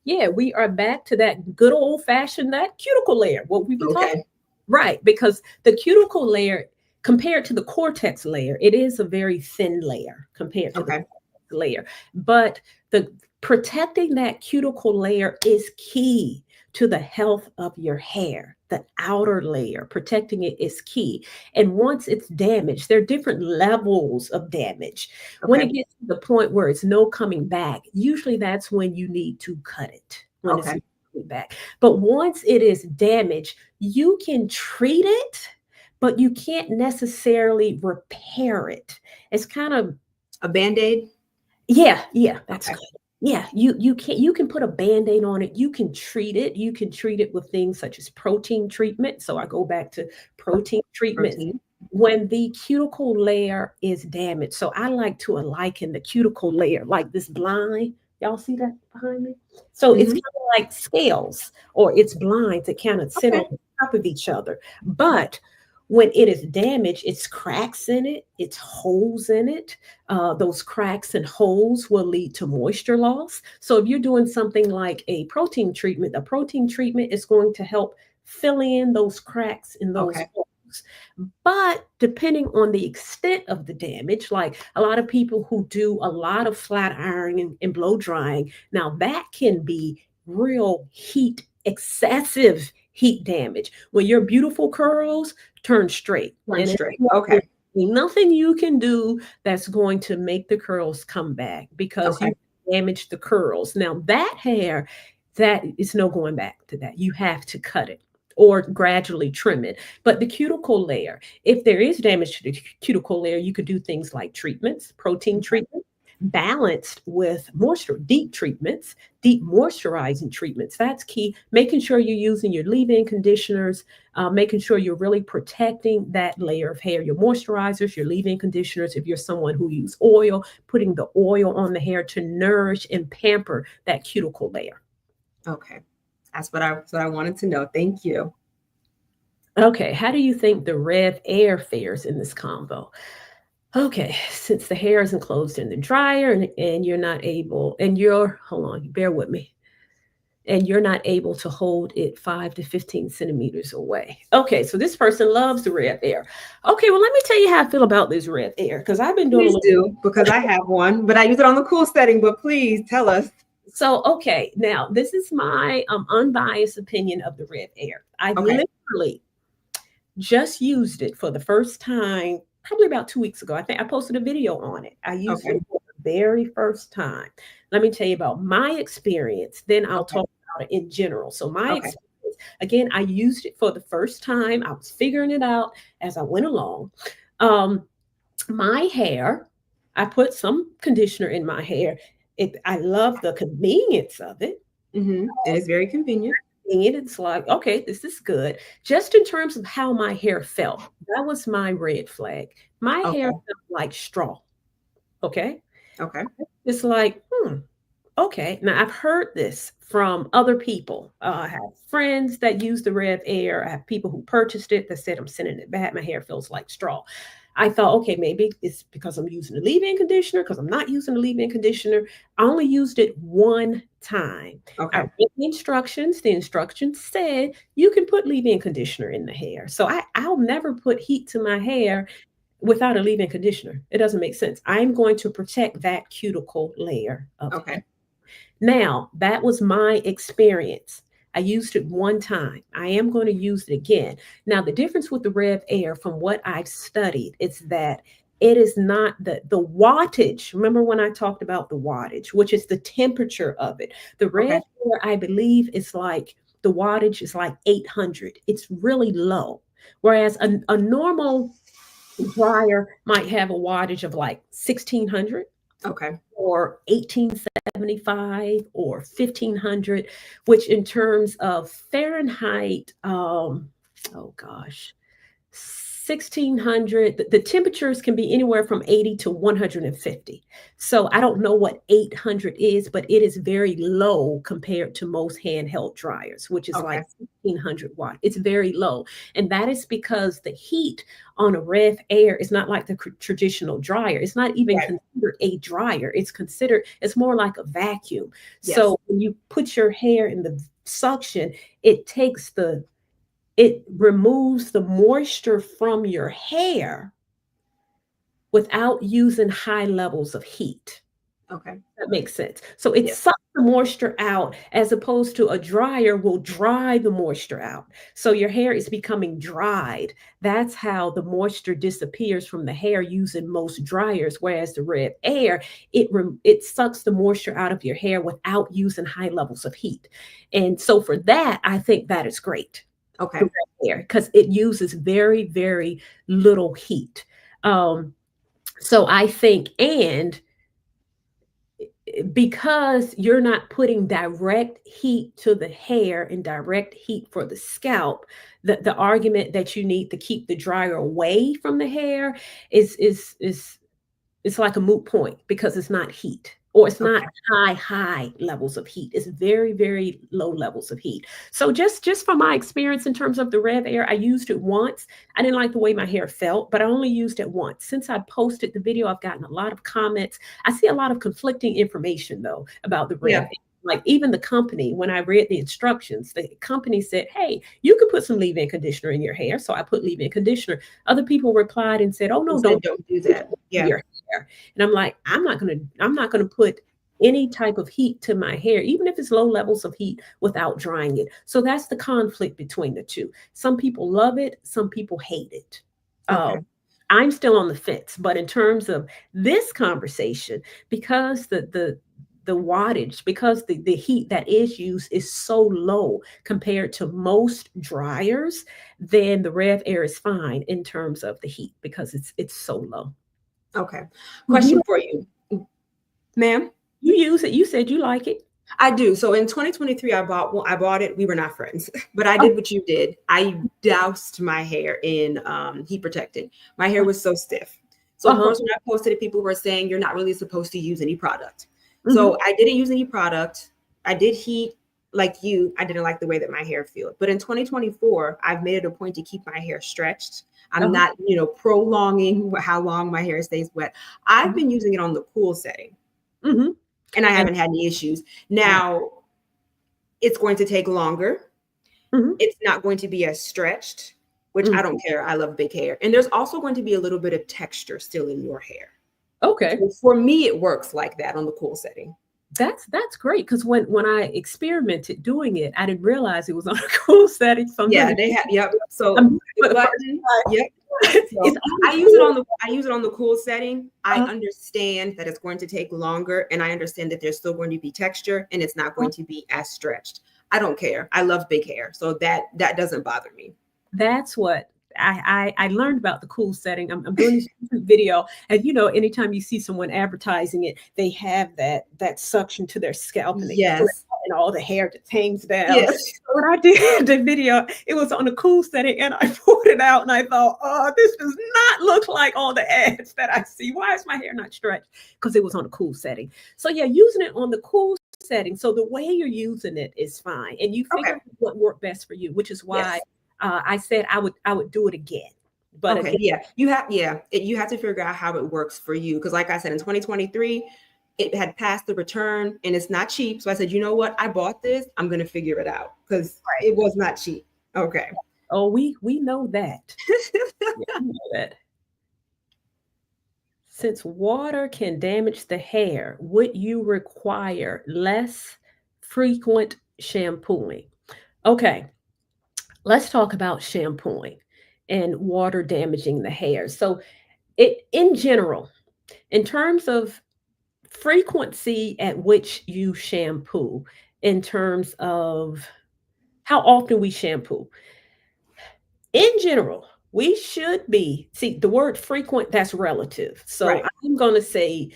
Yeah, we are back to that good old-fashioned, that cuticle layer, what we've been talking about. Right, because the cuticle layer, compared to the cortex layer, it is a very thin layer compared to the cortex layer. But the protecting that cuticle layer is key to the health of your hair. The outer layer, protecting it is key. And once it's damaged, there are different levels of damage. When it gets to the point where it's no coming back, usually that's when you need to cut it. When it's coming back. But once it is damaged, you can treat it, but you can't necessarily repair it. It's kind of a Band-Aid. Yeah, that's good. Yeah, you can put a Band-Aid on it. You can treat it. You can treat it with things such as protein treatment. So I go back to protein treatment when the cuticle layer is damaged. So I like to liken the cuticle layer like this blind. Y'all see that behind me? So it's kind of like scales, or it's blinds that kind of sit on top of each other. But when it is damaged, it's cracks in it, it's holes in it. Those cracks and holes will lead to moisture loss. So if you're doing something like a protein treatment is going to help fill in those cracks in those holes. But depending on the extent of the damage, like a lot of people who do a lot of flat ironing and blow drying, now that can be real excessive heat damage. When your beautiful curls turn straight. Nothing you can do that's going to make the curls come back because you damaged the curls. Now that hair, that is no going back to that. You have to cut it or gradually trim it. But the cuticle layer, if there is damage to the cuticle layer, you could do things like treatments, protein treatment, balanced with moisture, deep treatments, deep moisturizing treatments. That's key. Making sure you're using your leave-in conditioners, making sure you're really protecting that layer of hair, your moisturizers, your leave-in conditioners. If you're someone who uses oil, putting the oil on the hair to nourish and pamper that cuticle layer. Okay. That's what I wanted to know. Thank you. Okay. How do you think the RevAir fares in this combo? Okay, since the hair is enclosed in the dryer and you're not able, hold on, bear with me. And you're not able to hold it 5 to 15 centimeters away. Okay, so this person loves the RevAir. Okay, well, let me tell you how I feel about this RevAir, because I've been doing because I have one, but I use it on the cool setting, but please tell us. So, okay, now this is my unbiased opinion of the RevAir. I literally just used it for the first time probably about 2 weeks ago. I think I posted a video on it. I used it for the very first time. Let me tell you about my experience. Then I'll talk about it in general. So my experience, again, I used it for the first time. I was figuring it out as I went along. My hair, I put some conditioner in my hair. I love the convenience of it. It is very convenient. And it's like, okay, this is good. Just in terms of how my hair felt, that was my red flag. My hair Okay. felt like straw. Okay. Okay. It's like, okay. Now I've heard this from other people. I have friends that use the RevAir. I have people who purchased it that said I'm sending it back. My hair feels like straw. I thought, okay, maybe it's because I'm using a leave-in conditioner, because I'm not using a leave-in conditioner. I only used it one time. I Okay. read the instructions. The instructions said you can put leave-in conditioner in the hair. So I'll never put heat to my hair without a leave-in conditioner. It doesn't make sense. I'm going to protect that cuticle layer of hair. Okay. Now, that was my experience. I used it one time. I am going to use it again. Now, the difference with the RevAir from what I've studied is that it is not the wattage. Remember when I talked about the wattage, which is the temperature of it. The Okay. RevAir, I believe, is like the wattage is like 800. It's really low. Whereas a normal dryer might have a wattage of like 1600 Okay. or 1875 or 1500, which in terms of Fahrenheit, oh gosh, 1600, the temperatures can be anywhere from 80 to 150. So I don't know what 800 is, but it is very low compared to most handheld dryers, which is Okay. like 1600 watt. It's very low. And that is because the heat on a RevAir is not like the traditional dryer. It's not even Right. considered a dryer. It's more like a vacuum. Yes. So when you put your hair in the suction, it removes the moisture from your hair without using high levels of heat. Okay. That makes sense. So it Yes. sucks the moisture out as opposed to a dryer will dry the moisture out. So your hair is becoming dried. That's how the moisture disappears from the hair using most dryers. Whereas the RevAir, it sucks the moisture out of your hair without using high levels of heat. And so for that, I think that is great. Okay. Because it uses very, very little heat. So I think, and because you're not putting direct heat to the hair and direct heat for the scalp, the argument that you need to keep the dryer away from the hair is it's like a moot point because it's not heat or it's not Okay. high levels of heat. It's very, very low levels of heat. So just from my experience in terms of the RevAir, I used it once. I didn't like the way my hair felt, but I only used it once. Since I posted the video, I've gotten a lot of comments. I see a lot of conflicting information though about the Yeah. RevAir. Like even the company, when I read the instructions, the company said, hey, you can put some leave-in conditioner in your hair. So I put leave-in conditioner. Other people replied and said, oh You no, said don't don't do that. Yeah. your hair. And I'm like, I'm not gonna put any type of heat to my hair, even if it's low levels of heat, without drying it. So that's the conflict between the two. Some people love it, some people hate it. Okay. I'm still on the fence, but in terms of this conversation, because the wattage, because the heat that is used is so low compared to most dryers, then the RevAir is fine in terms of the heat because it's so low. Okay. You Question for you, ma'am. you use it. You said you like it. I do. So in 2023, I bought it. We were not friends, but I Oh, did what you did. I doused my hair in heat protectant. My hair was so stiff. So of uh-huh. course, when I posted it, people were saying you're not really supposed to use any product. Hmm. So I didn't use any product. I did heat like you. I didn't like the way that my hair felt. But in 2024, I've made it a point to keep my hair stretched. I'm Uh-huh. not, prolonging how long my hair stays wet. I've been using it on the cool setting Hmm. and I And haven't had any issues. right. Now, it's going to take longer. Hmm. It's not going to be as stretched, which I Hmm. don't care. I love big hair. And there's also going to be a little bit of texture still in your hair. Okay. So for me, it works like that on the cool setting. That's great because when I experimented doing it, I didn't realize it was on a cool setting. So I'm Yeah, doing they have. Yep. I'm So doing it the for the first button. Yep. time. So It's on I use it cool. on the cool setting. I Uh-huh. understand that it's going to take longer, and I understand that there's still going to be texture, and it's not going to be as stretched. I don't care. I love big hair, so that doesn't bother me. That's what I learned about the cool setting. I'm doing this YouTube video, and anytime you see someone advertising it, they have that suction to their scalp, and they pull it Yes. out. and all the hair just hangs down. Yes. So when I did the video, it was on a cool setting, and I pulled it out, and I thought, oh, this does not look like all the ads that I see. Why is my hair not stretched? Because it was on a cool setting. So yeah, using it on the cool setting. So the way you're using it is fine, and you figure out what worked best for you, which is why I said I would do it again. But okay, again, you have to figure out how it works for you, because like I said, in 2023 it had passed the return and it's not cheap. So I said, you know what, I bought this, I'm going to figure it out, because it was not cheap. Okay. Oh, we know that. Yeah, we know that. Since water can damage the hair, would you require less frequent shampooing? Okay, let's talk about shampooing and water damaging the hair. So, in general, in terms of frequency at which you shampoo, in terms of how often we shampoo, in general, we should be, see, the word frequent, that's relative. So Right. I'm going to say,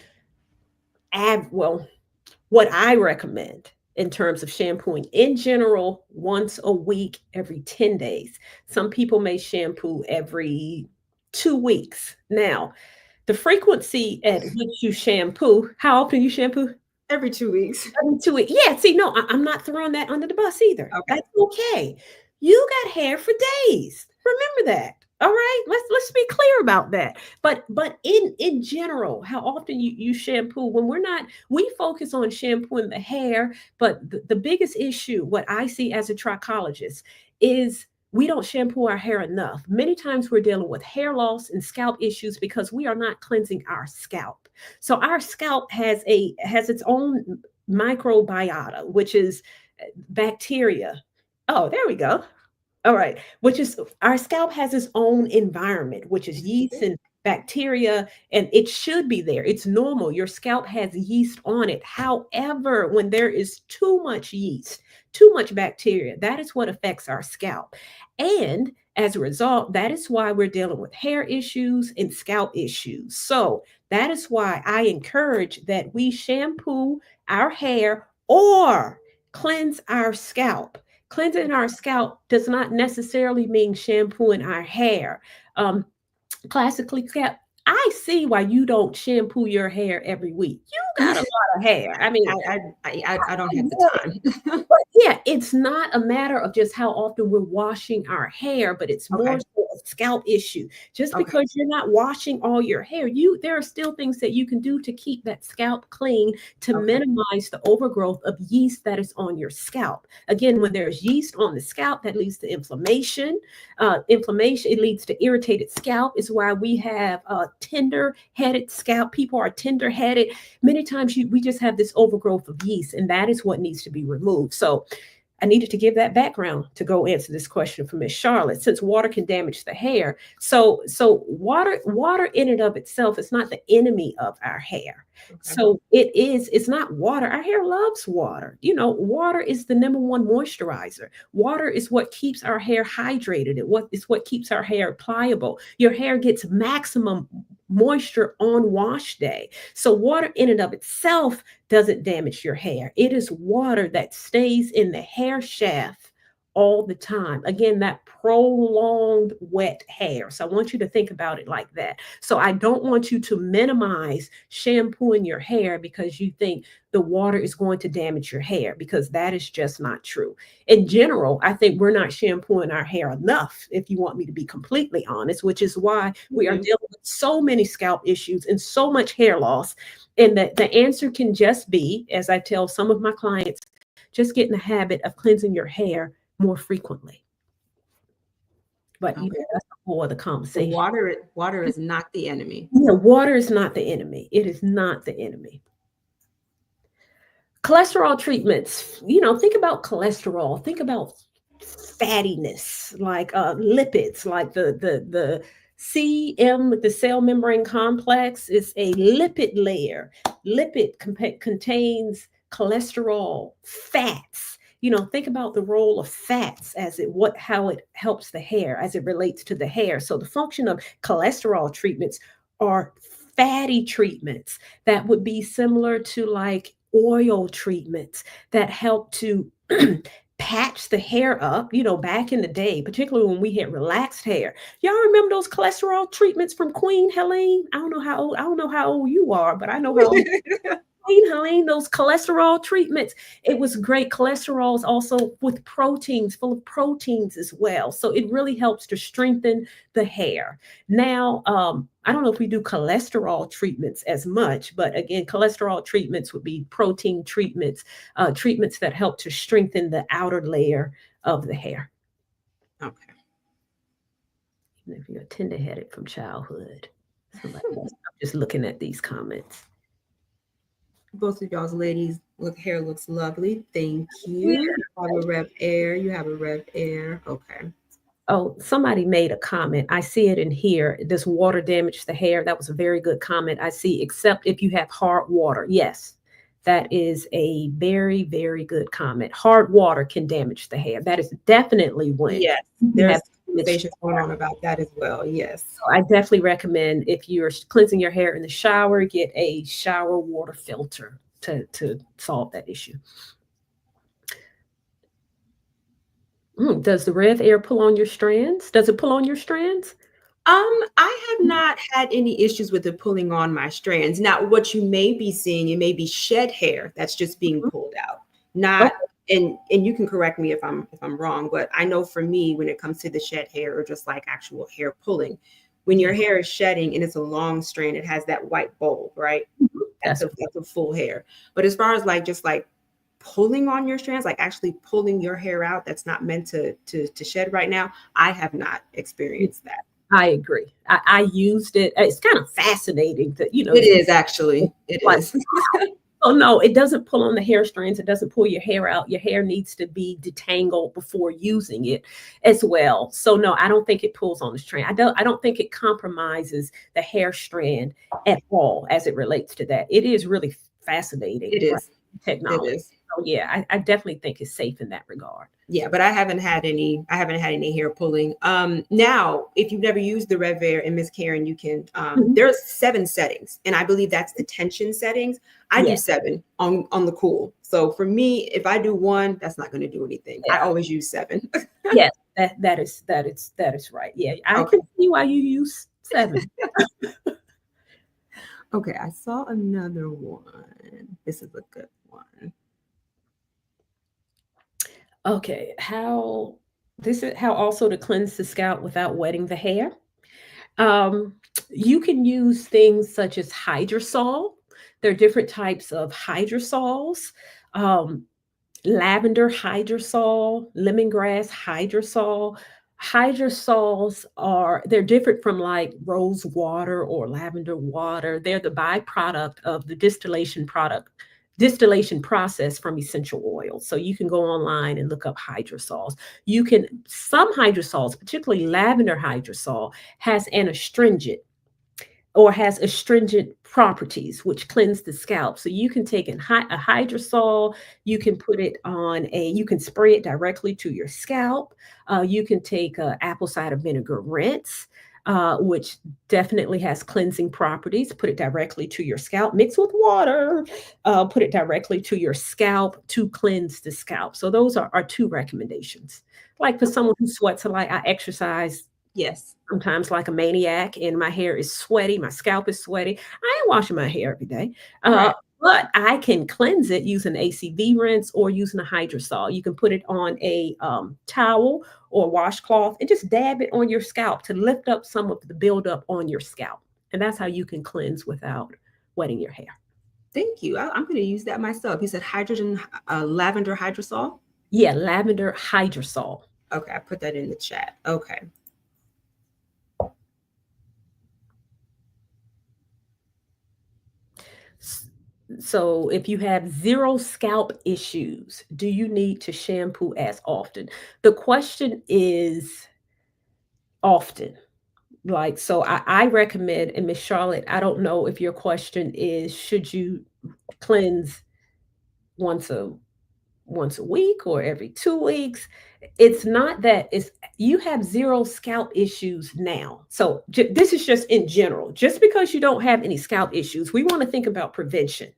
well, what I recommend in terms of shampooing in general, once a week, every 10 days. Some people may shampoo every 2 weeks. Now, the frequency at which you shampoo, how often you shampoo? Every 2 weeks. Every 2 weeks. Yeah, see, no, I'm not throwing that under the bus either. Okay. That's okay. You got hair for days. Remember that. All right. Let's be clear about that. But in general, how often you shampoo, when we focus on shampooing the hair, but the biggest issue, what I see as a trichologist, is we don't shampoo our hair enough. Many times we're dealing with hair loss and scalp issues because we are not cleansing our scalp. So our scalp has its own microbiota, which is bacteria. Oh, there we go. All right, which is, our scalp has its own environment, which is yeast and bacteria, and it should be there. It's normal. Your scalp has yeast on it. However, when there is too much yeast, too much bacteria, that is what affects our scalp. And as a result, that is why we're dealing with hair issues and scalp issues. So that is why I encourage that we shampoo our hair or cleanse our scalp. Cleansing our scalp does not necessarily mean shampooing our hair. Classically, I see why you don't shampoo your hair every week. You got a lot of hair. I mean, I don't have the time. but yeah, it's not a matter of just how often we're washing our hair, but it's more so a scalp issue. Just because you're not washing all your hair, there are still things that you can do to keep that scalp clean, to minimize the overgrowth of yeast that is on your scalp. Again, when there's yeast on the scalp, that leads to inflammation. Inflammation, it leads to irritated scalp. Is why we have tender-headed scalp. People are tender-headed. Many times we just have this overgrowth of yeast, and that is what needs to be removed. So I needed to give that background to go answer this question from Miss Charlotte. Since water can damage the hair, so water in and of itself is not the enemy of our hair. So it's not water. Our hair loves water. Water is the number one moisturizer. Water is what keeps our hair hydrated. It's what keeps our hair pliable. Your hair gets maximum moisture on wash day. So water in and of itself doesn't damage your hair. It is water that stays in the hair shaft all the time. Again, that prolonged wet hair. So I want you to think about it like that. So I don't want you to minimize shampooing your hair because you think the water is going to damage your hair, because that is just not true. In general, I think we're not shampooing our hair enough, if you want me to be completely honest, which is why we are dealing with so many scalp issues and so much hair loss. And the answer can just be, as I tell some of my clients, just get in the habit of cleansing your hair more frequently. But that's a whole other conversation. So water is not the enemy. Yeah, water is not the enemy. It is not the enemy. Cholesterol treatments, think about cholesterol, think about fattiness, like lipids, like the CM, the cell membrane complex, is a lipid layer. Lipid contains cholesterol, fats. Think about the role of fats how it helps the hair as it relates to the hair. So the function of cholesterol treatments are fatty treatments that would be similar to like oil treatments that help to patch the hair up. Back in the day, particularly when we had relaxed hair. Y'all remember those cholesterol treatments from Queen Helene? I don't know how old you are, but I know how old Queen Helene, those cholesterol treatments. It was great. Cholesterol is also with proteins, full of proteins as well. So it really helps to strengthen the hair. Now, I don't know if we do cholesterol treatments as much, but again, cholesterol treatments would be protein treatments, treatments that help to strengthen the outer layer of the hair. Okay. Even if you're tender-headed from childhood. I'm just looking at these comments. Both of y'all's ladies hair looks lovely. Thank you. Yeah. You have a RevAir. You have a RevAir. Okay. Oh, somebody made a comment. I see it in here. Does water damage the hair? That was a very good comment. I see, except if you have hard water. Yes, that is a very, very good comment. Hard water can damage the hair. That is definitely when. Yes, there's conversations going on about that as well. Yes. So I definitely recommend, if you're cleansing your hair in the shower, get a shower water filter to solve that issue. Does the RevAir pull on your strands? Does it pull on your strands? I have not had any issues with it pulling on my strands. Now, what you may be seeing, it may be shed hair that's just being pulled out. Not, and you can correct me if I'm wrong, but I know for me, when it comes to the shed hair or just like actual hair pulling, when your hair is shedding and it's a long strand, it has that white bulb, right? That's a full hair. But as far as like just like pulling on your strands, like actually pulling your hair out that's not meant to shed right now, I have not experienced that. I agree. I used it. It's kind of fascinating that, it is actually, it is. Oh, no, it doesn't pull on the hair strands. It doesn't pull your hair out. Your hair needs to be detangled before using it as well. So no, I don't think it pulls on the strand. I don't think it compromises the hair strand at all as it relates to that. It is really fascinating. It is. Technology. It is. So yeah, I definitely think it's safe in that regard. Yeah, but I haven't had any hair pulling. Now, if you've never used the RevAir, and Miss Karen, you can, there's 7 settings, and I believe that's the tension settings. I do 7 on the cool. So for me, if I do 1, that's not going to do anything. I always use 7. Yes, that is right. Yeah, I can see why you use 7. Okay, I saw another one. This is a good one. Okay, how also to cleanse the scalp without wetting the hair. You can use things such as hydrosol. There are different types of hydrosols. Lavender hydrosol, lemongrass hydrosol. Hydrosols they're different from like rose water or lavender water. They're the byproduct of the distillation process from essential oils. So you can go online and look up hydrosols. Some hydrosols, particularly lavender hydrosol, has an astringent or has astringent properties, which cleanse the scalp. So you can take a hydrosol, you can put it you can spray it directly to your scalp. You can take apple cider vinegar rinse, which definitely has cleansing properties. Put it directly to your scalp, mix with water, put it directly to your scalp to cleanse the scalp. So those are 2 recommendations. Like for someone who sweats a lot, I exercise. Yes. Sometimes like a maniac, and my hair is sweaty. My scalp is sweaty. I ain't washing my hair every day. But I can cleanse it using ACV rinse or using a hydrosol. You can put it on a towel or washcloth and just dab it on your scalp to lift up some of the buildup on your scalp. And that's how you can cleanse without wetting your hair. Thank you. I'm going to use that myself. You said lavender hydrosol? Yeah, lavender hydrosol. Okay, I put that in the chat. Okay. So if you have 0 scalp issues, do you need to shampoo as often? The question is often. Like, so I recommend, and Miss Charlotte, I don't know if your question is, should you cleanse once a week or every 2 weeks? It's not that. You have 0 scalp issues now. So this is just in general. Just because you don't have any scalp issues, we want to think about prevention.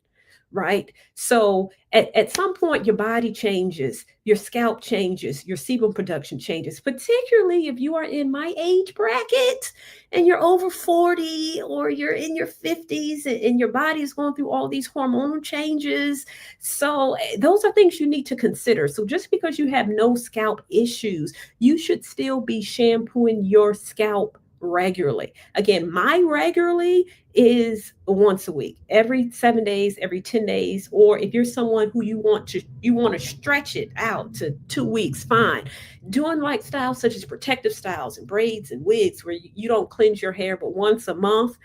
right? So at some point, your body changes, your scalp changes, your sebum production changes, particularly if you are in my age bracket and you're over 40 or you're in your 50s and your body is going through all these hormonal changes. So those are things you need to consider. So just because you have no scalp issues, you should still be shampooing your scalp regularly. Again, my regularly is once a week, every 7 days, every 10 days, or if you're someone who you want to stretch it out to 2 weeks, fine. Doing like styles such as protective styles and braids and wigs where you don't cleanse your hair but once a month,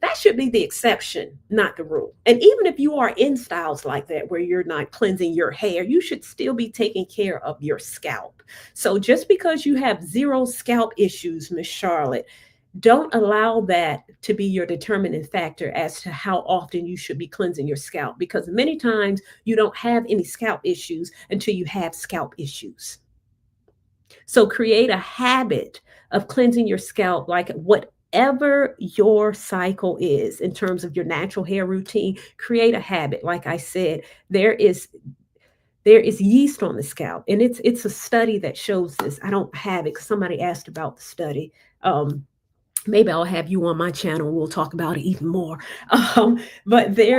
that should be the exception, not the rule. And even if you are in styles like that where you're not cleansing your hair, you should still be taking care of your scalp. So just because you have zero scalp issues, Miss Charlotte, don't allow that to be your determining factor as to how often you should be cleansing your scalp, because many times you don't have any scalp issues until you have scalp issues. So create a habit of cleansing your scalp, like whatever your cycle is in terms of your natural hair routine. Create a habit. Like I said, there is yeast on the scalp, and it's a study that shows this. I don't have it because somebody asked about the study. Maybe I'll have you on my channel. We'll talk about it even more. But Do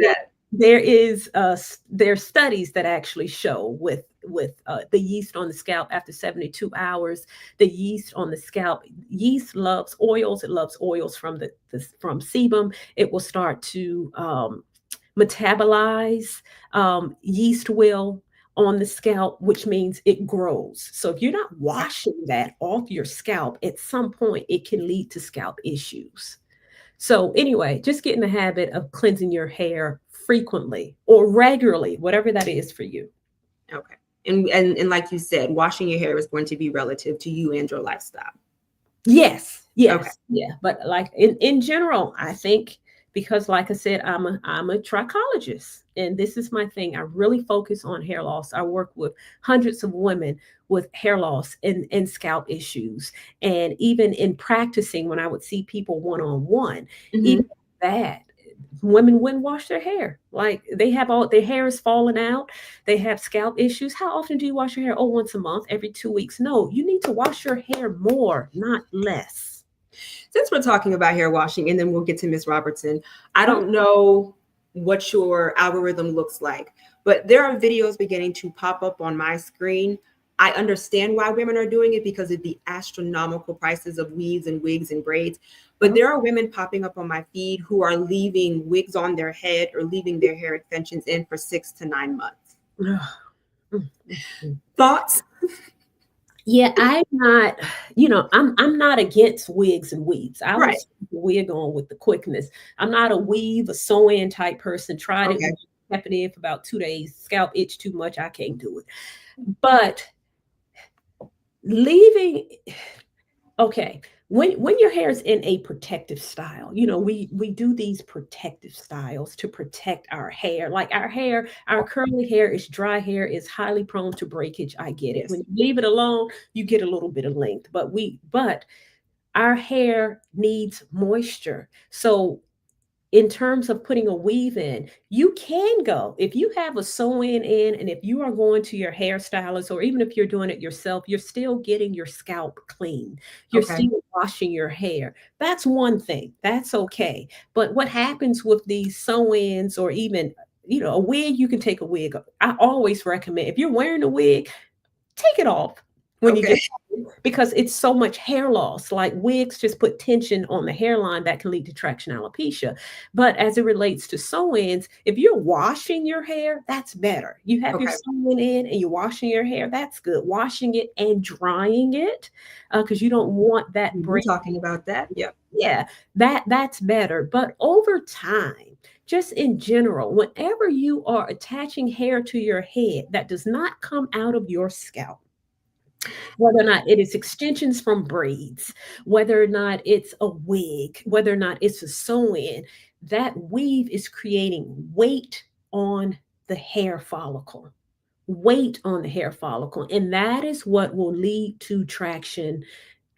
that. there's studies that actually show with the yeast on the scalp after 72 hours. The yeast on the scalp, yeast loves oils. It loves oils from from sebum. It will start to metabolize. Yeast will on the scalp, which means it grows. So if you're not washing that off your scalp, at some point it can lead to scalp issues. So anyway, just get in the habit of cleansing your hair frequently or regularly, whatever that is for you. Okay. And like you said, washing your hair is going to be relative to you and your lifestyle. Yes, yes, Okay. yeah. But like in general, I think because like I said, I'm a trichologist, and this is my thing. I really focus on hair loss. I work with hundreds of women with hair loss and scalp issues. And even in practicing, when I would see people one on one, even Mhm. that women wouldn't wash their hair. Like they have all their hair is falling out, they have scalp issues. How often do you wash your hair? Oh, once a month, every 2 weeks. No, you need to wash your hair more, not less. Since we're talking about hair washing, and then we'll get to Miss Robertson, I Okay. don't know what your algorithm looks like, but there are videos beginning to pop up on my screen. I understand why women are doing it because of the astronomical prices of weaves and wigs and braids. But Uh-huh. there are women popping up on my feed who are leaving wigs on their head or leaving their hair extensions in for 6 to 9 months. Ugh. Mm, mm, mm. Thoughts? Yeah, I'm not, I'm not against wigs and weaves. I will Right. stick the wig on with the quickness. I'm not a weave, a sew-in type person. Tried it, Okay. kept it in for about 2 days. Scalp itch too much. I can't do it. But leaving, okay, when your hair is in a protective style, we do these protective styles to protect our hair. Like our hair, our curly hair is dry hair, is highly prone to breakage. I get it. When Yes. you leave it alone, you get a little bit of length, but our hair needs moisture. So in terms of putting a weave in, you can go if you have a sew-in and if you are going to your hairstylist, or even if you're doing it yourself, you're still getting your scalp clean. You're Okay. still washing your hair. That's one thing. That's okay. But what happens with these sew-ins, or even a wig, you can take a wig. I always recommend, if you're wearing a wig, take it off when you Okay. get, because it's so much hair loss. Like wigs just put tension on the hairline that can lead to traction alopecia. But as it relates to sew-ins, if you're washing your hair, that's better. You have your Okay. sew-in in and you're washing your hair, that's good. Washing it and drying it, because you don't want that We're break. talking about that. Yep. Yeah, that's better. But over time, just in general, whenever you are attaching hair to your head that does not come out of your scalp, whether or not it is extensions from braids, whether or not it's a wig, whether or not it's a sew-in, that weave is creating weight on the hair follicle. Weight on the hair follicle. And that is what will lead to traction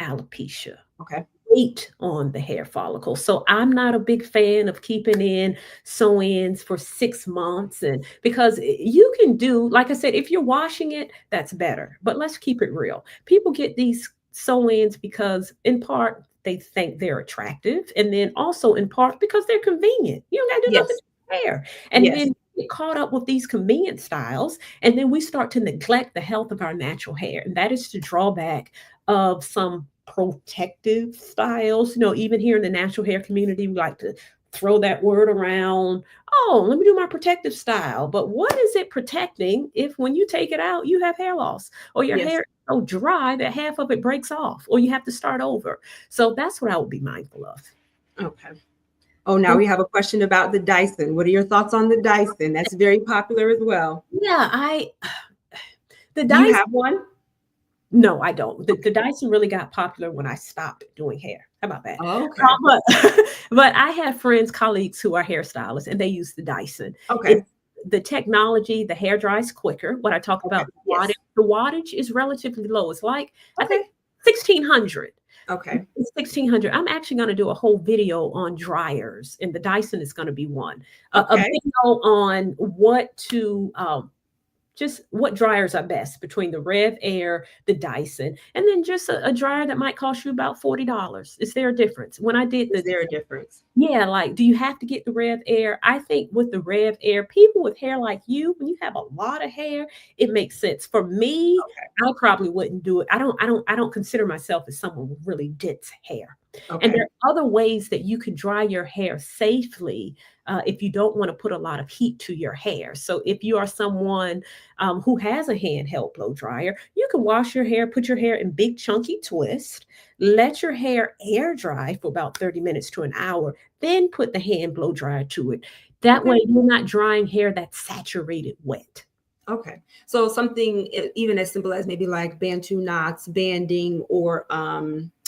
alopecia. Okay. weight on the hair follicle. So I'm not a big fan of keeping in sew-ins for 6 months. And because you can do, like I said, if you're washing it, that's better. But let's keep it real. People get these sew-ins because in part they think they're attractive, and then also in part because they're convenient. You don't gotta do nothing Yes. to your hair. And Yes. then we get caught up with these convenient styles, and then we start to neglect the health of our natural hair. And that is the drawback of some protective styles. Even here in the natural hair community, we like to throw that word around. Oh, let me do my protective style. But what is it protecting if when you take it out, you have hair loss or your Yes. hair is so dry that half of it breaks off or you have to start over? So that's what I would be mindful of. Okay. Oh, now we have a question about the Dyson. What are your thoughts on the Dyson? That's very popular as well. Yeah, the Do you Dyson. have one? No, I don't. The Dyson really got popular when I stopped doing hair. How about that? Okay. But but I have friends, colleagues who are hairstylists, and they use the Dyson. Okay. The technology, the hair dries quicker. What I talk about, Yes. the wattage is relatively low. It's like I Okay. think 1600. Okay. 1600. I'm actually going to do a whole video on dryers, and the Dyson is going to be one. A Okay. video on what to just what dryers are best between the RevAir, the Dyson, and then just a dryer that might cost you about $40. Is there a difference? When I did Is there a difference? yeah, like, do you have to get the RevAir? I think with the RevAir, people with hair like you, when you have a lot of hair, it makes sense. For me, Okay. I probably wouldn't do it. I don't consider myself as someone with really dense hair. And Okay. there are other ways that you can dry your hair safely if you don't want to put a lot of heat to your hair. So if you are someone who has a handheld blow dryer, you can wash your hair, put your hair in big chunky twists, let your hair air dry for about 30 minutes to an hour, then put the hand blow dryer to it. That Okay. way you're not drying hair that's saturated wet. Okay. So something even as simple as maybe like Bantu knots, banding, or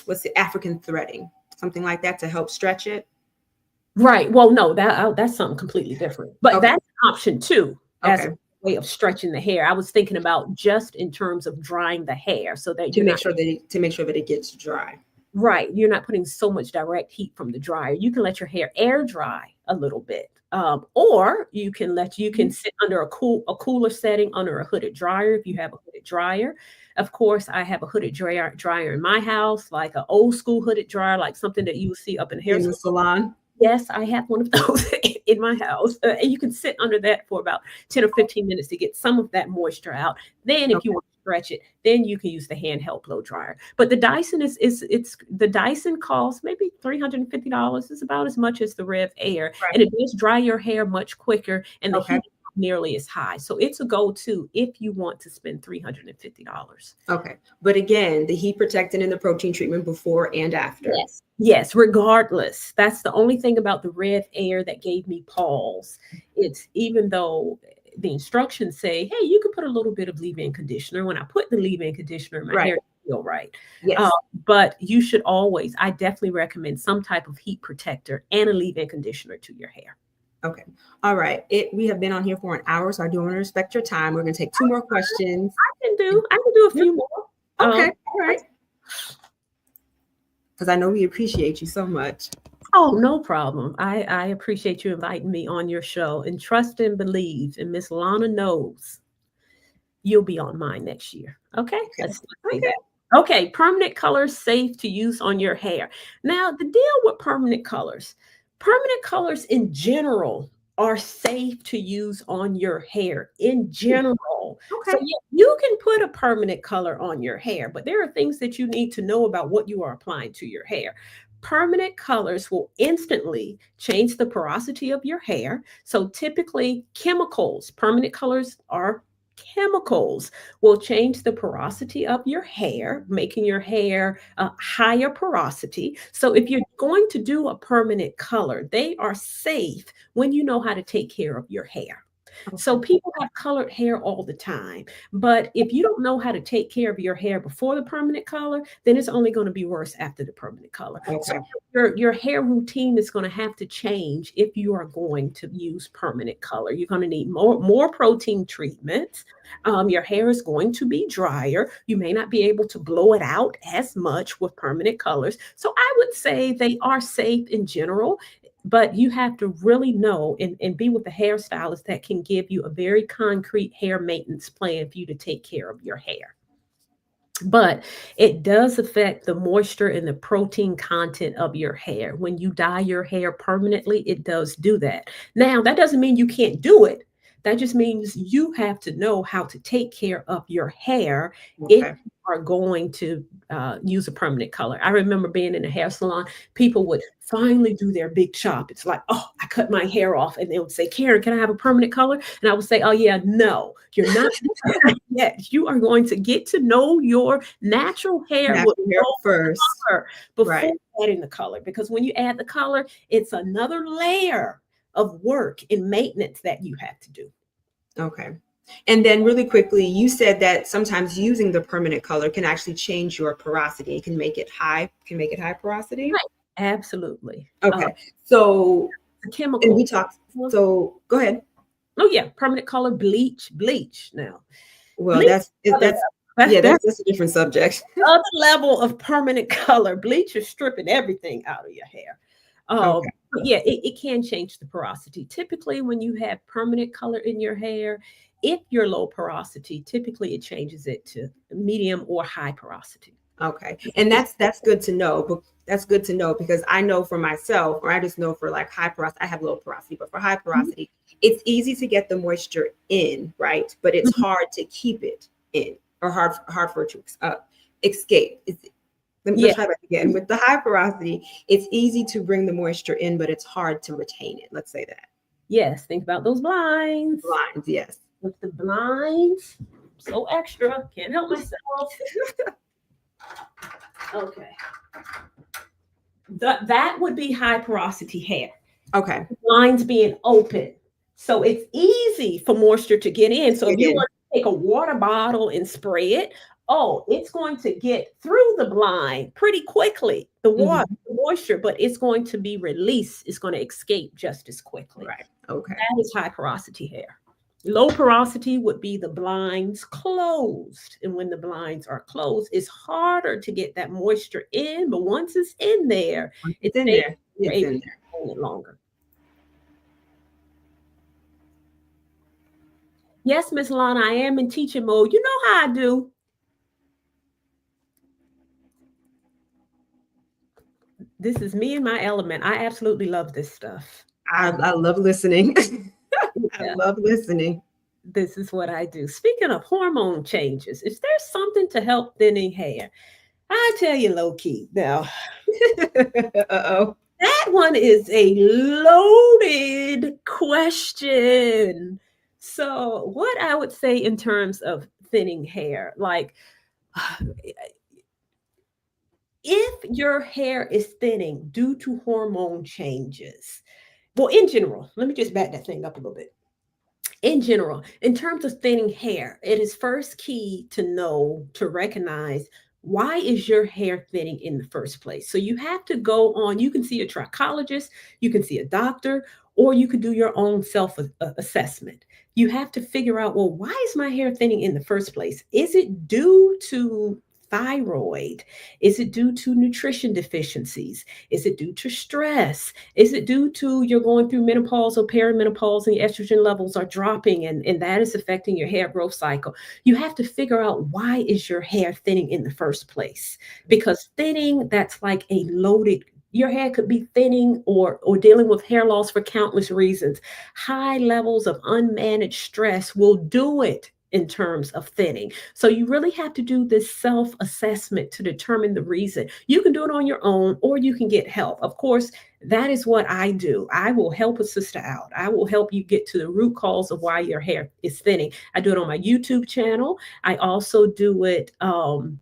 what's the African threading, something like that to help stretch it. Right. Well, no, that's something completely different. But Okay. that's an option too, as Okay. a way of stretching the hair. I was thinking about just in terms of drying the hair so that To you're make not sure that it gets dry. right. You're not putting so much direct heat from the dryer. You can let your hair air dry a little bit. Or you can sit under a cooler setting under a hooded dryer if you have a hooded dryer. Of course, I have a hooded dryer in my house, like an old school hooded dryer, like something that you will see up in hair In the salon. Yes, I have one of those in my house. And you can sit under that for about 10 or 15 minutes to get some of that moisture out. Then if you Okay. want to stretch it, then you can use the handheld blow dryer. But the Dyson it's the Dyson costs maybe $350. It's about as much as the Rev Air. Right. And it does dry your hair much quicker and the Okay. heat is not nearly as high. So it's a go-to if you want to spend $350. Okay. But again, the heat protectant and the protein treatment before and after. Yes. Yes, regardless. That's the only thing about the RevAir that gave me pause. It's even though the instructions say, hey, you can put a little bit of leave-in conditioner. When I put the leave-in conditioner, my Right. hair didn't feel right. Yes. But you should always, I definitely recommend some type of heat protector and a leave-in conditioner to your hair. Okay. All right. We have been on here for an hour, so I do want to respect your time. We're going to take 2 more questions. I can do a few more. Okay. All right. Because I know we appreciate you so much. Oh, no problem. I appreciate you inviting me on your show, and trust and believe, and Miss Lana knows you'll be on mine next year. Okay? Let's say Okay. that. Okay, permanent colors safe to use on your hair. Now, the deal with permanent colors in general are safe to use on your hair in general. Okay. So yeah, you can put a permanent color on your hair, but there are things that you need to know about what you are applying to your hair. Permanent colors will instantly change the porosity of your hair. So typically permanent colors are chemicals will change the porosity of your hair, making your hair higher porosity. So if you're going to do a permanent color, they are safe when you know how to take care of your hair. So Okay. people have colored hair all the time. But if you don't know how to take care of your hair before the permanent color, then it's only going to be worse after the permanent color. So Okay. your hair routine is going to have to change if you are going to use permanent color. You're going to need more protein treatments. Your hair is going to be drier. You may not be able to blow it out as much with permanent colors. So I would say they are safe in general, but you have to really know and be with a hairstylist that can give you a very concrete hair maintenance plan for you to take care of your hair. But it does affect the moisture and the protein content of your hair. When you dye your hair permanently, it does do that. Now, that doesn't mean you can't do it. That just means you have to know how to take care of your hair if Okay. you are going to use a permanent color. I remember being in a hair salon, people would finally do their big chop. It's like, oh, I cut my hair off. And they would say, Karen, can I have a permanent color? And I would say, oh, yeah, no, you're not. Yes, you are going to get to know your natural hair with Natural hair no first. color before Right. adding the color. Because when you add the color, it's another layer of work and maintenance that you have to do. Okay. And then really quickly, you said that sometimes using the permanent color can actually change your porosity. It can make it high porosity. Right. Absolutely. Okay. So, The and chemical. we talked, so go ahead. Oh yeah, permanent color, bleach. Now, Well, bleach. that's, yeah, That's that's a different subject. other level of permanent color. Bleach is stripping everything out of your hair. Okay. But yeah, it can change the porosity. Typically, when you have permanent color in your hair, if you're low porosity, typically it changes it to medium or high porosity. Okay. And that's good to know. But that's good to know because I know for myself, or I just know for like high porosity, I have low porosity, but for high Mhm, porosity, it's easy to get the moisture in, right? But it's mhm. hard to keep it in, or hard for it to escape. Let's Yeah. try that again. With the high porosity, it's easy to bring the moisture in, but it's hard to retain it. Let's say that. Yes. Think about those blinds. Lines, yes. With the blinds, so extra. Can't help myself. Okay. That would be high porosity hair. Okay. Lines being open. So it's easy for moisture to get in. So if Get you in. want to take a water bottle and spray it, oh, it's going to get through the blind pretty quickly, the water, Mhm. the moisture, but it's going to be released. It's going to escape just as quickly. Right. Okay. That is high porosity hair. Low porosity would be the blinds closed. And when the blinds are closed, it's harder to get that moisture in. But once it's in there, Once it it's in stays, there. you're It's able in to there. hold it longer. Yes, Miss Lana, I am in teaching mode. You know how I do. This is me in my element. I absolutely love this stuff. I love listening. I Yeah, love listening. this is what I do. Speaking of hormone changes, is there something to help thinning hair? I tell you low key. Now, Uh-oh. that one is a loaded question. So, what I would say in terms of thinning hair, like if your hair is thinning due to hormone changes, well, in general, let me just back that thing up a little bit. In general, in terms of thinning hair, it is first key to know, to recognize why is your hair thinning in the first place. So you have to go on, you can see a trichologist, you can see a doctor, or you could do your own self assessment. You have to figure out, well, why is my hair thinning in the first place? Is it due to thyroid? Is it due to nutrition deficiencies? Is it due to stress? Is it due to you're going through menopause or perimenopause and your estrogen levels are dropping and that is affecting your hair growth cycle? You have to figure out why is your hair thinning in the first place? Because thinning, that's like a loaded your hair could be thinning or dealing with hair loss for countless reasons. High levels of unmanaged stress will do it in terms of thinning. So you really have to do this self-assessment to determine the reason. You can do it on your own or you can get help. Of course, that is what I do. I will help a sister out. I will help you get to the root cause of why your hair is thinning. I do it on my YouTube channel. I also do it on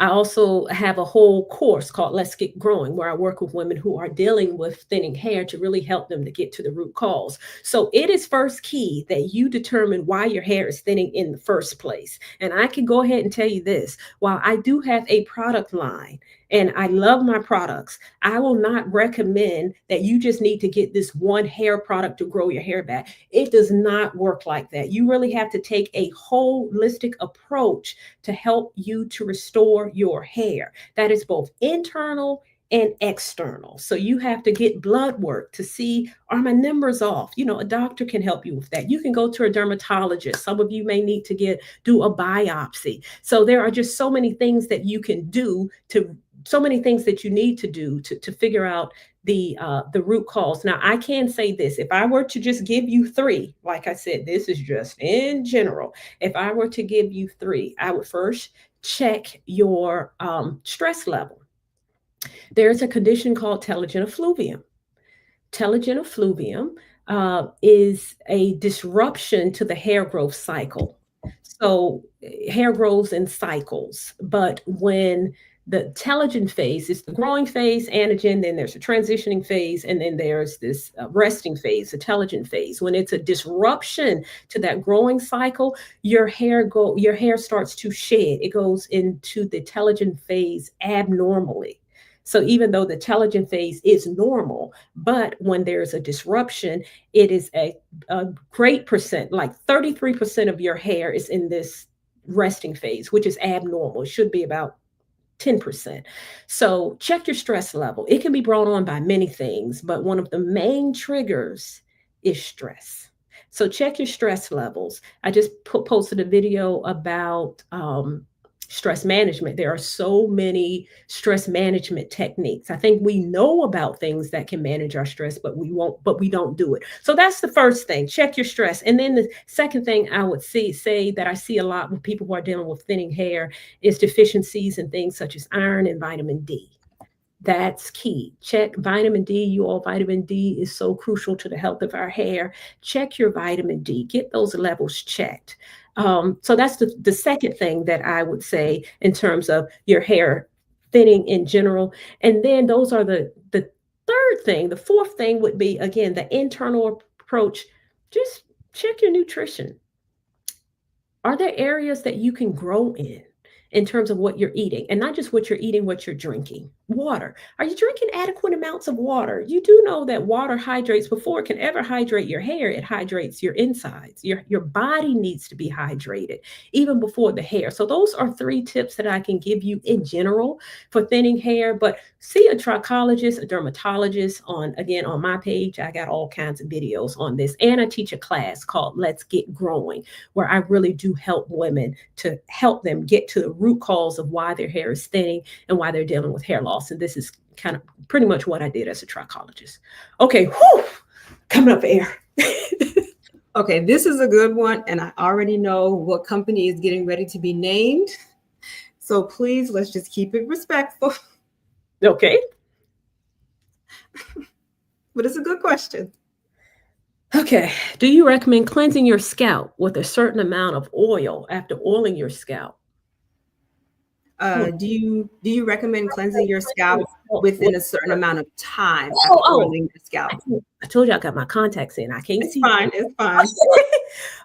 I also have a whole course called Let's Get Growing, where I work with women who are dealing with thinning hair to really help them to get to the root cause. So it is first key that you determine why your hair is thinning in the first place. And I can go ahead and tell you this, while I do have a product line and I love my products, I will not recommend that you just need to get this one hair product to grow your hair back. It does not work like that. You really have to take a holistic approach to help you to restore your hair. That is both internal and external. So you have to get blood work to see, are my numbers off? You know, a doctor can help you with that. You can go to a dermatologist. Some of you may need to do a biopsy. So there are just so many things that you can do to so many things that you need to do to figure out the root cause. Now, I can say this: if I were to just give you three, like I said, this is just in general. If I were to give you three, I would first check your stress level. There's a condition called telogen effluvium. Telogen effluvium is a disruption to the hair growth cycle. So hair grows in cycles, but when the telogen phase is the growing phase, anagen, then there's a transitioning phase, and then there's this resting phase, the telogen phase. When it's a disruption to that growing cycle, your hair starts to shed. It goes into the telogen phase abnormally. So even though the telogen phase is normal, but when there's a disruption, it is a great percent, like 33% of your hair is in this resting phase, which is abnormal. It should be about 10%. So check your stress level. It can be brought on by many things, but one of the main triggers is stress. So check your stress levels. I just posted a video about stress management. There are so many stress management techniques. I think we know about things that can manage our stress, but we don't do it. So that's the first thing. Check your stress. And then the second thing I would say that I see a lot with people who are dealing with thinning hair is deficiencies in things such as iron and vitamin D. That's key. Check vitamin D. You all, vitamin D is so crucial to the health of our hair. Check your vitamin D. Get those levels checked. So that's the second thing that I would say in terms of your hair thinning in general. And then those are the third thing. The fourth thing would be, again, the internal approach. Just check your nutrition. Are there areas that you can grow in terms of what you're eating, and not just what you're eating, what you're drinking? Water. Are you drinking adequate amounts of water? You do know that water hydrates. Before it can ever hydrate your hair, it hydrates your insides. Your body needs to be hydrated even before the hair. So those are three tips that I can give you in general for thinning hair. But see a trichologist, a dermatologist. On my page, I got all kinds of videos on this, and I teach a class called Let's Get Growing, where I really do help women to help them get to the root cause of why their hair is thinning and why they're dealing with hair loss. And this is kind of pretty much what I did as a trichologist. Okay, coming up for air. Okay, this is a good one, and I already know what company is getting ready to be named. So please, let's just keep it respectful. Okay. But it's a good question. Okay. Do you recommend cleansing your scalp with a certain amount of oil after oiling your scalp? Do you recommend cleansing your scalp within a certain amount of time after oiling your scalp? I told you I got my contacts in. I can't see. It's fine.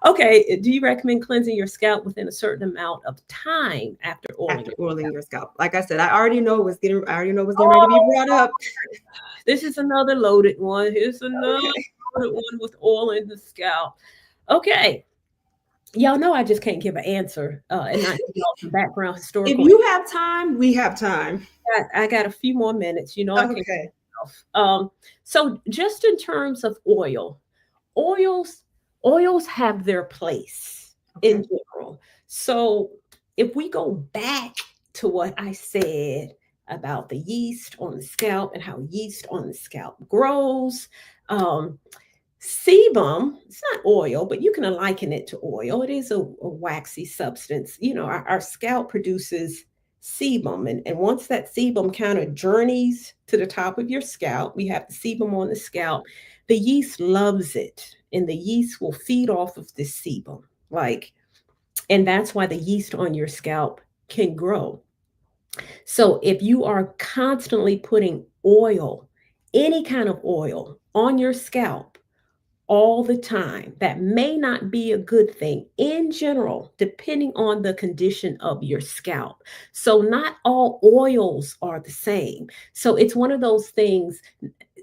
Okay. Do you recommend cleansing your scalp within a certain amount of time after oiling your scalp? Like I said, I already know what's getting ready to be brought up. This is another loaded one. Here's another loaded one with oil in the scalp. Okay. Y'all know I just can't give an answer and not give y'all some background historical. If you have time, we have time. I got a few more minutes. You know, I can't. Okay. So just in terms of oils have their place in general. So if we go back to what I said about the yeast on the scalp and how yeast on the scalp grows, sebum, it's not oil, but you can liken it to oil. It is a waxy substance. You know, our scalp produces sebum. And once that sebum kind of journeys to the top of your scalp, we have the sebum on the scalp. The yeast loves it, and the yeast will feed off of this sebum. And that's why the yeast on your scalp can grow. So if you are constantly putting oil, any kind of oil on your scalp all the time, that may not be a good thing in general, depending on the condition of your scalp. So not all oils are the same. So it's one of those things.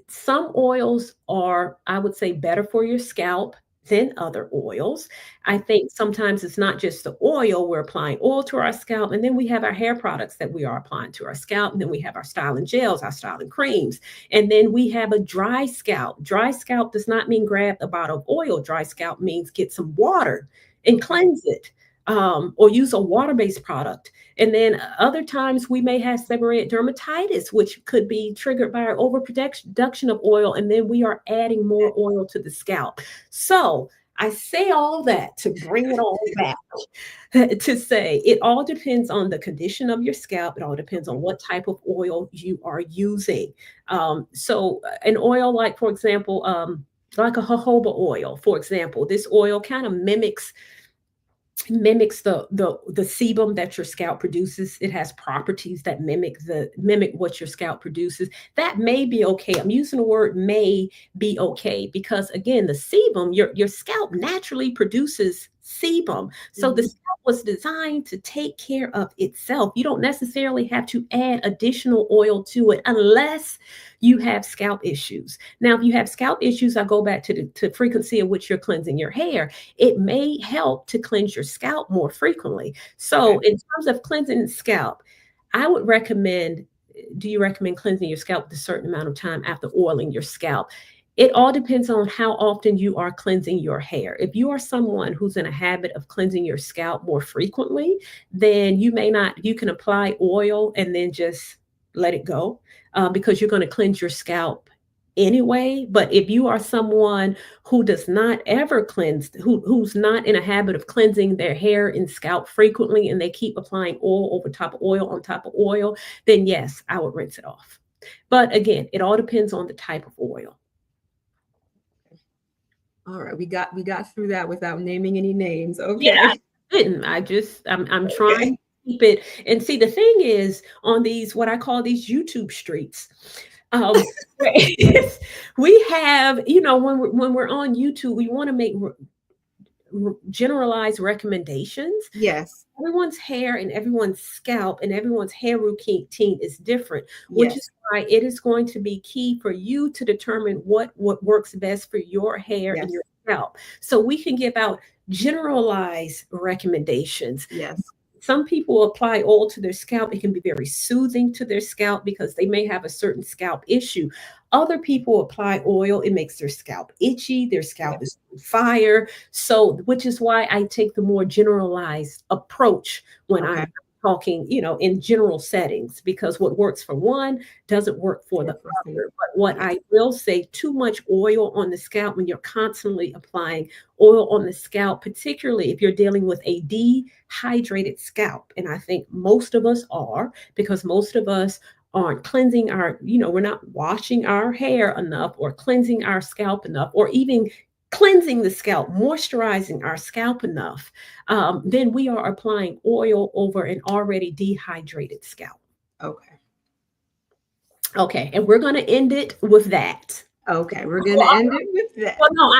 Some oils are, I would say, better for your scalp than other oils. I think sometimes it's not just the oil, we're applying oil to our scalp, and then we have our hair products that we are applying to our scalp, and then we have our styling gels, our styling creams, and then we have a dry scalp. Dry scalp does not mean grab a bottle of oil. Dry scalp means get some water and cleanse it. Or use a water-based product. And then other times we may have seborrheic dermatitis, which could be triggered by our overproduction of oil, and then we are adding more oil to the scalp. So I say all that to bring it all back to say it all depends on the condition of your scalp. It all depends on what type of oil you are using. So an oil like, for example, like a jojoba oil, for example, this oil kind of mimics the sebum that your scalp produces. It has properties that mimic what your scalp produces. That may be okay. I'm using the word may be okay because again, the sebum, your scalp naturally produces sebum. So the scalp was designed to take care of itself. You don't necessarily have to add additional oil to it unless you have scalp issues. Now, if you have scalp issues, I go back to the frequency at which you're cleansing your hair. It may help to cleanse your scalp more frequently. So in terms of cleansing the scalp, I would recommend, do you recommend cleansing your scalp a certain amount of time after oiling your scalp? It all depends on how often you are cleansing your hair. If you are someone who's in a habit of cleansing your scalp more frequently, then you may not, you can apply oil and then just let it go because you're going to cleanse your scalp anyway. But if you are someone who does not ever cleanse, who's not in a habit of cleansing their hair and scalp frequently, and they keep applying oil over top of oil on top of oil, then yes, I would rinse it off. But again, it all depends on the type of oil. All right, we got through that without naming any names. Okay. Yeah, I didn't. I'm trying to keep it. And see, the thing is, on these what I call these YouTube streets, we have, when we're on YouTube, we want to make generalized recommendations. Yes. Everyone's hair and everyone's scalp and everyone's hair routine is different, which is why it is going to be key for you to determine what works best for your hair and your scalp. So we can give out generalized recommendations. Yes. Some people apply oil to their scalp. It can be very soothing to their scalp because they may have a certain scalp issue. Other people apply oil. It makes their scalp itchy. Their scalp is on fire. So, which is why I take the more generalized approach when I'm talking, in general settings, because what works for one doesn't work for the other. But what I will say, too much oil on the scalp, when you're constantly applying oil on the scalp, particularly if you're dealing with a dehydrated scalp, and I think most of us are, because most of us aren't cleansing our, we're not washing our hair enough or cleansing our scalp enough, or even cleansing the scalp, moisturizing our scalp enough, then we are applying oil over an already dehydrated scalp. Okay. And we're going to end it with that. Okay. We're going to end it with that. Well, no,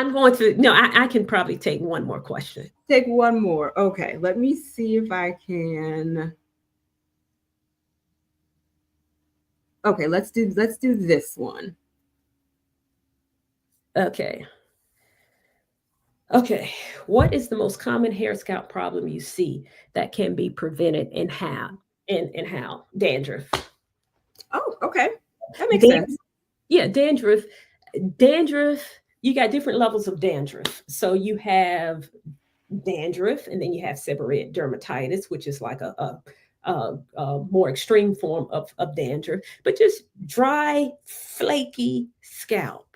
I can probably take one more question. Take one more. Okay. Let me see if I can. Okay. Let's do this one. Okay. What is the most common hair scalp problem you see that can be prevented, and how? And how? Dandruff. Oh, okay. That makes sense. Yeah, dandruff. Dandruff, you got different levels of dandruff. So you have dandruff, and then you have seborrheic dermatitis, which is like a more extreme form of dandruff, but just dry, flaky scalp.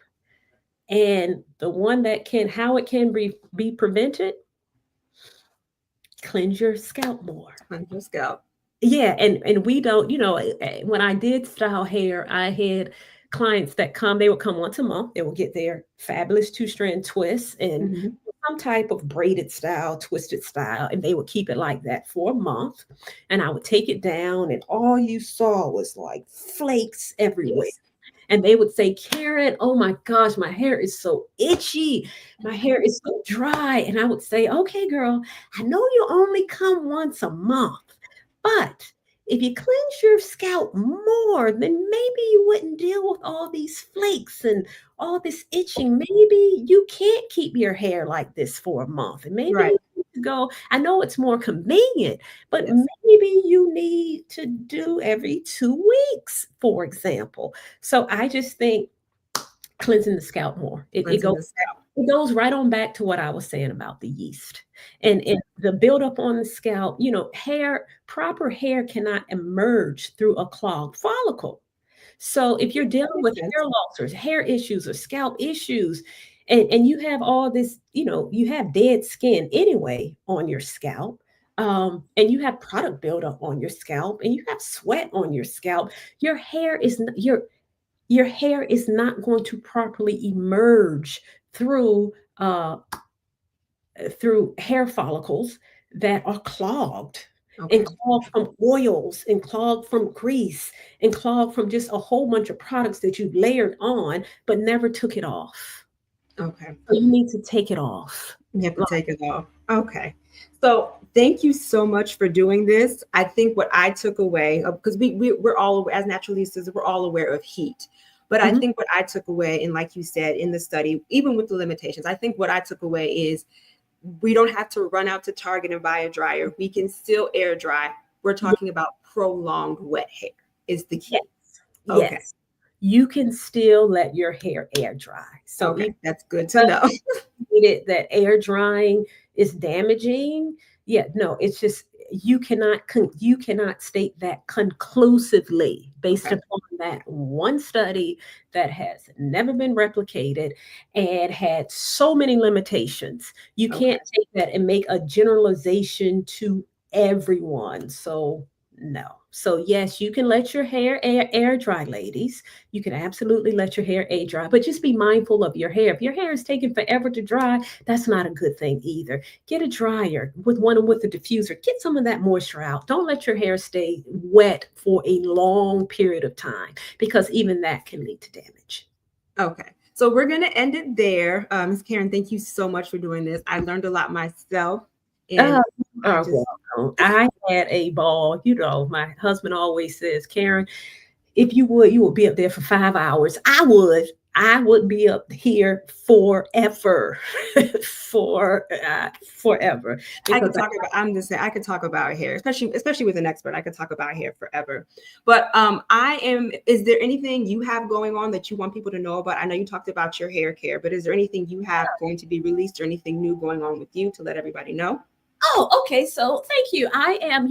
And the one how it can be prevented, cleanse your scalp more. Cleanse your scalp. Yeah, and we don't, when I did style hair, I had clients that they would come once a month. They would get their fabulous 2-strand twists. And some type of braided style, twisted style, and they would keep it like that for a month. And I would take it down, and all you saw was like flakes everywhere. Yes. And they would say, Karen, oh my gosh, my hair is so itchy. My hair is so dry. And I would say, okay, girl, I know you only come once a month, but if you cleanse your scalp more, then maybe you wouldn't deal with all these flakes and all this itching. Maybe you can't keep your hair like this for a month. And maybe Right. you need to go. I know it's more convenient, but Yes. maybe you need to do every 2 weeks, for example. So I just think cleansing the scalp more. Cleansing the scalp. It goes right on back to what I was saying about the yeast and the buildup on the scalp. Proper hair cannot emerge through a clogged follicle. So if you're dealing with Makes sense. hair loss or hair issues or scalp issues, and you have all this, you have dead skin anyway on your scalp, and you have product buildup on your scalp, and you have sweat on your scalp, your hair is not going to properly emerge through through hair follicles that are clogged Okay. and clogged from oils and clogged from grease and clogged from just a whole bunch of products that you layered on but never took it off. Okay. So you need to take it off. You have to take it off. Okay. So thank you so much for doing this. I think what I took away, because we're all, as naturalistas, we're all aware of heat. But I Mhm. think what I took away, and like you said in the study, even with the limitations, I think what I took away is we don't have to run out to Target and buy a dryer. We can still air dry. We're talking about prolonged wet hair is the key. Yes. Okay. Yes. You can still let your hair air dry. So Okay. even That's good to know. that air drying is damaging. Yeah, no, it's just you cannot state that conclusively based Okay. upon that one study that has never been replicated and had so many limitations. You Okay. can't take that and make a generalization to everyone. So no. So yes, you can let your hair air dry, ladies. You can absolutely let your hair air dry, but just be mindful of your hair. If your hair is taking forever to dry, that's not a good thing either. Get a dryer with a diffuser. Get some of that moisture out. Don't let your hair stay wet for a long period of time because even that can lead to damage. Okay. So we're going to end it there. Ms. Karen, thank you so much for doing this. I learned a lot myself. And I just, welcome. I had a ball. My husband always says, Karen, if you would be up there for 5 hours. I would be up here forever, forever. I could talk about. I'm just saying I could talk about hair, especially with an expert. I could talk about hair forever. But I am. Is there anything you have going on that you want people to know about? I know you talked about your hair care, but is there anything you have going to be released or anything new going on with you to let everybody know? Oh, okay. So thank you. I have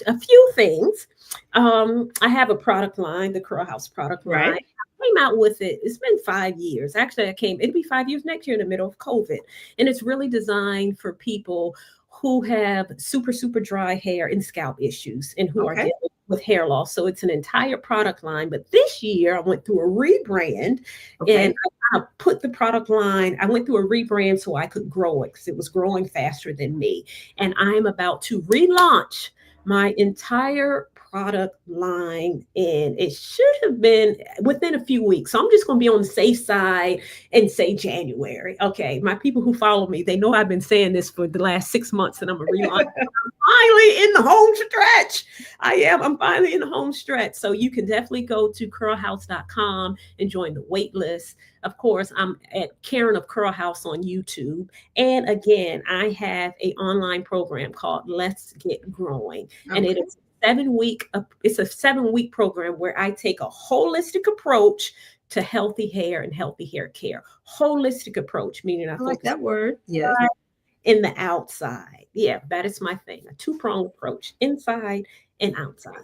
a few things. I have a product line, the Curl House product line. Right. I came out with it. It's been 5 years. Actually, it'll be 5 years next year in the middle of COVID. And it's really designed for people who have super, super dry hair and scalp issues and who are dealing with hair loss. So it's an entire product line. But this year I went through a rebrand and I put the product line, I went through a rebrand so I could grow it because it was growing faster than me. And I'm about to relaunch my entire product line, and it should have been within a few weeks. So I'm just going to be on the safe side and say January. Okay, my people who follow me, they know I've been saying this for the last 6 months, and I'm a relaunch. I'm finally in the home stretch. I'm finally in the home stretch. So you can definitely go to curlhouse.com and join the wait list. Of course, I'm at Karen of Curl House on YouTube. And again, I have an online program called Let's Get Growing. And it is it's a 7-week program where I take a holistic approach to healthy hair and healthy hair care. Holistic approach, meaning I like that word. Yeah. In the outside. Yeah, that is my thing. A 2-pronged approach, inside and outside.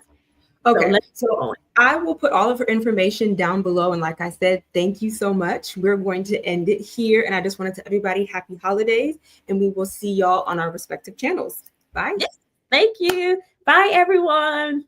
Okay, so I will put all of her information down below. And like I said, thank you so much. We're going to end it here. And I just want to tell everybody happy holidays. And we will see y'all on our respective channels. Bye. Yes, thank you. Bye, everyone.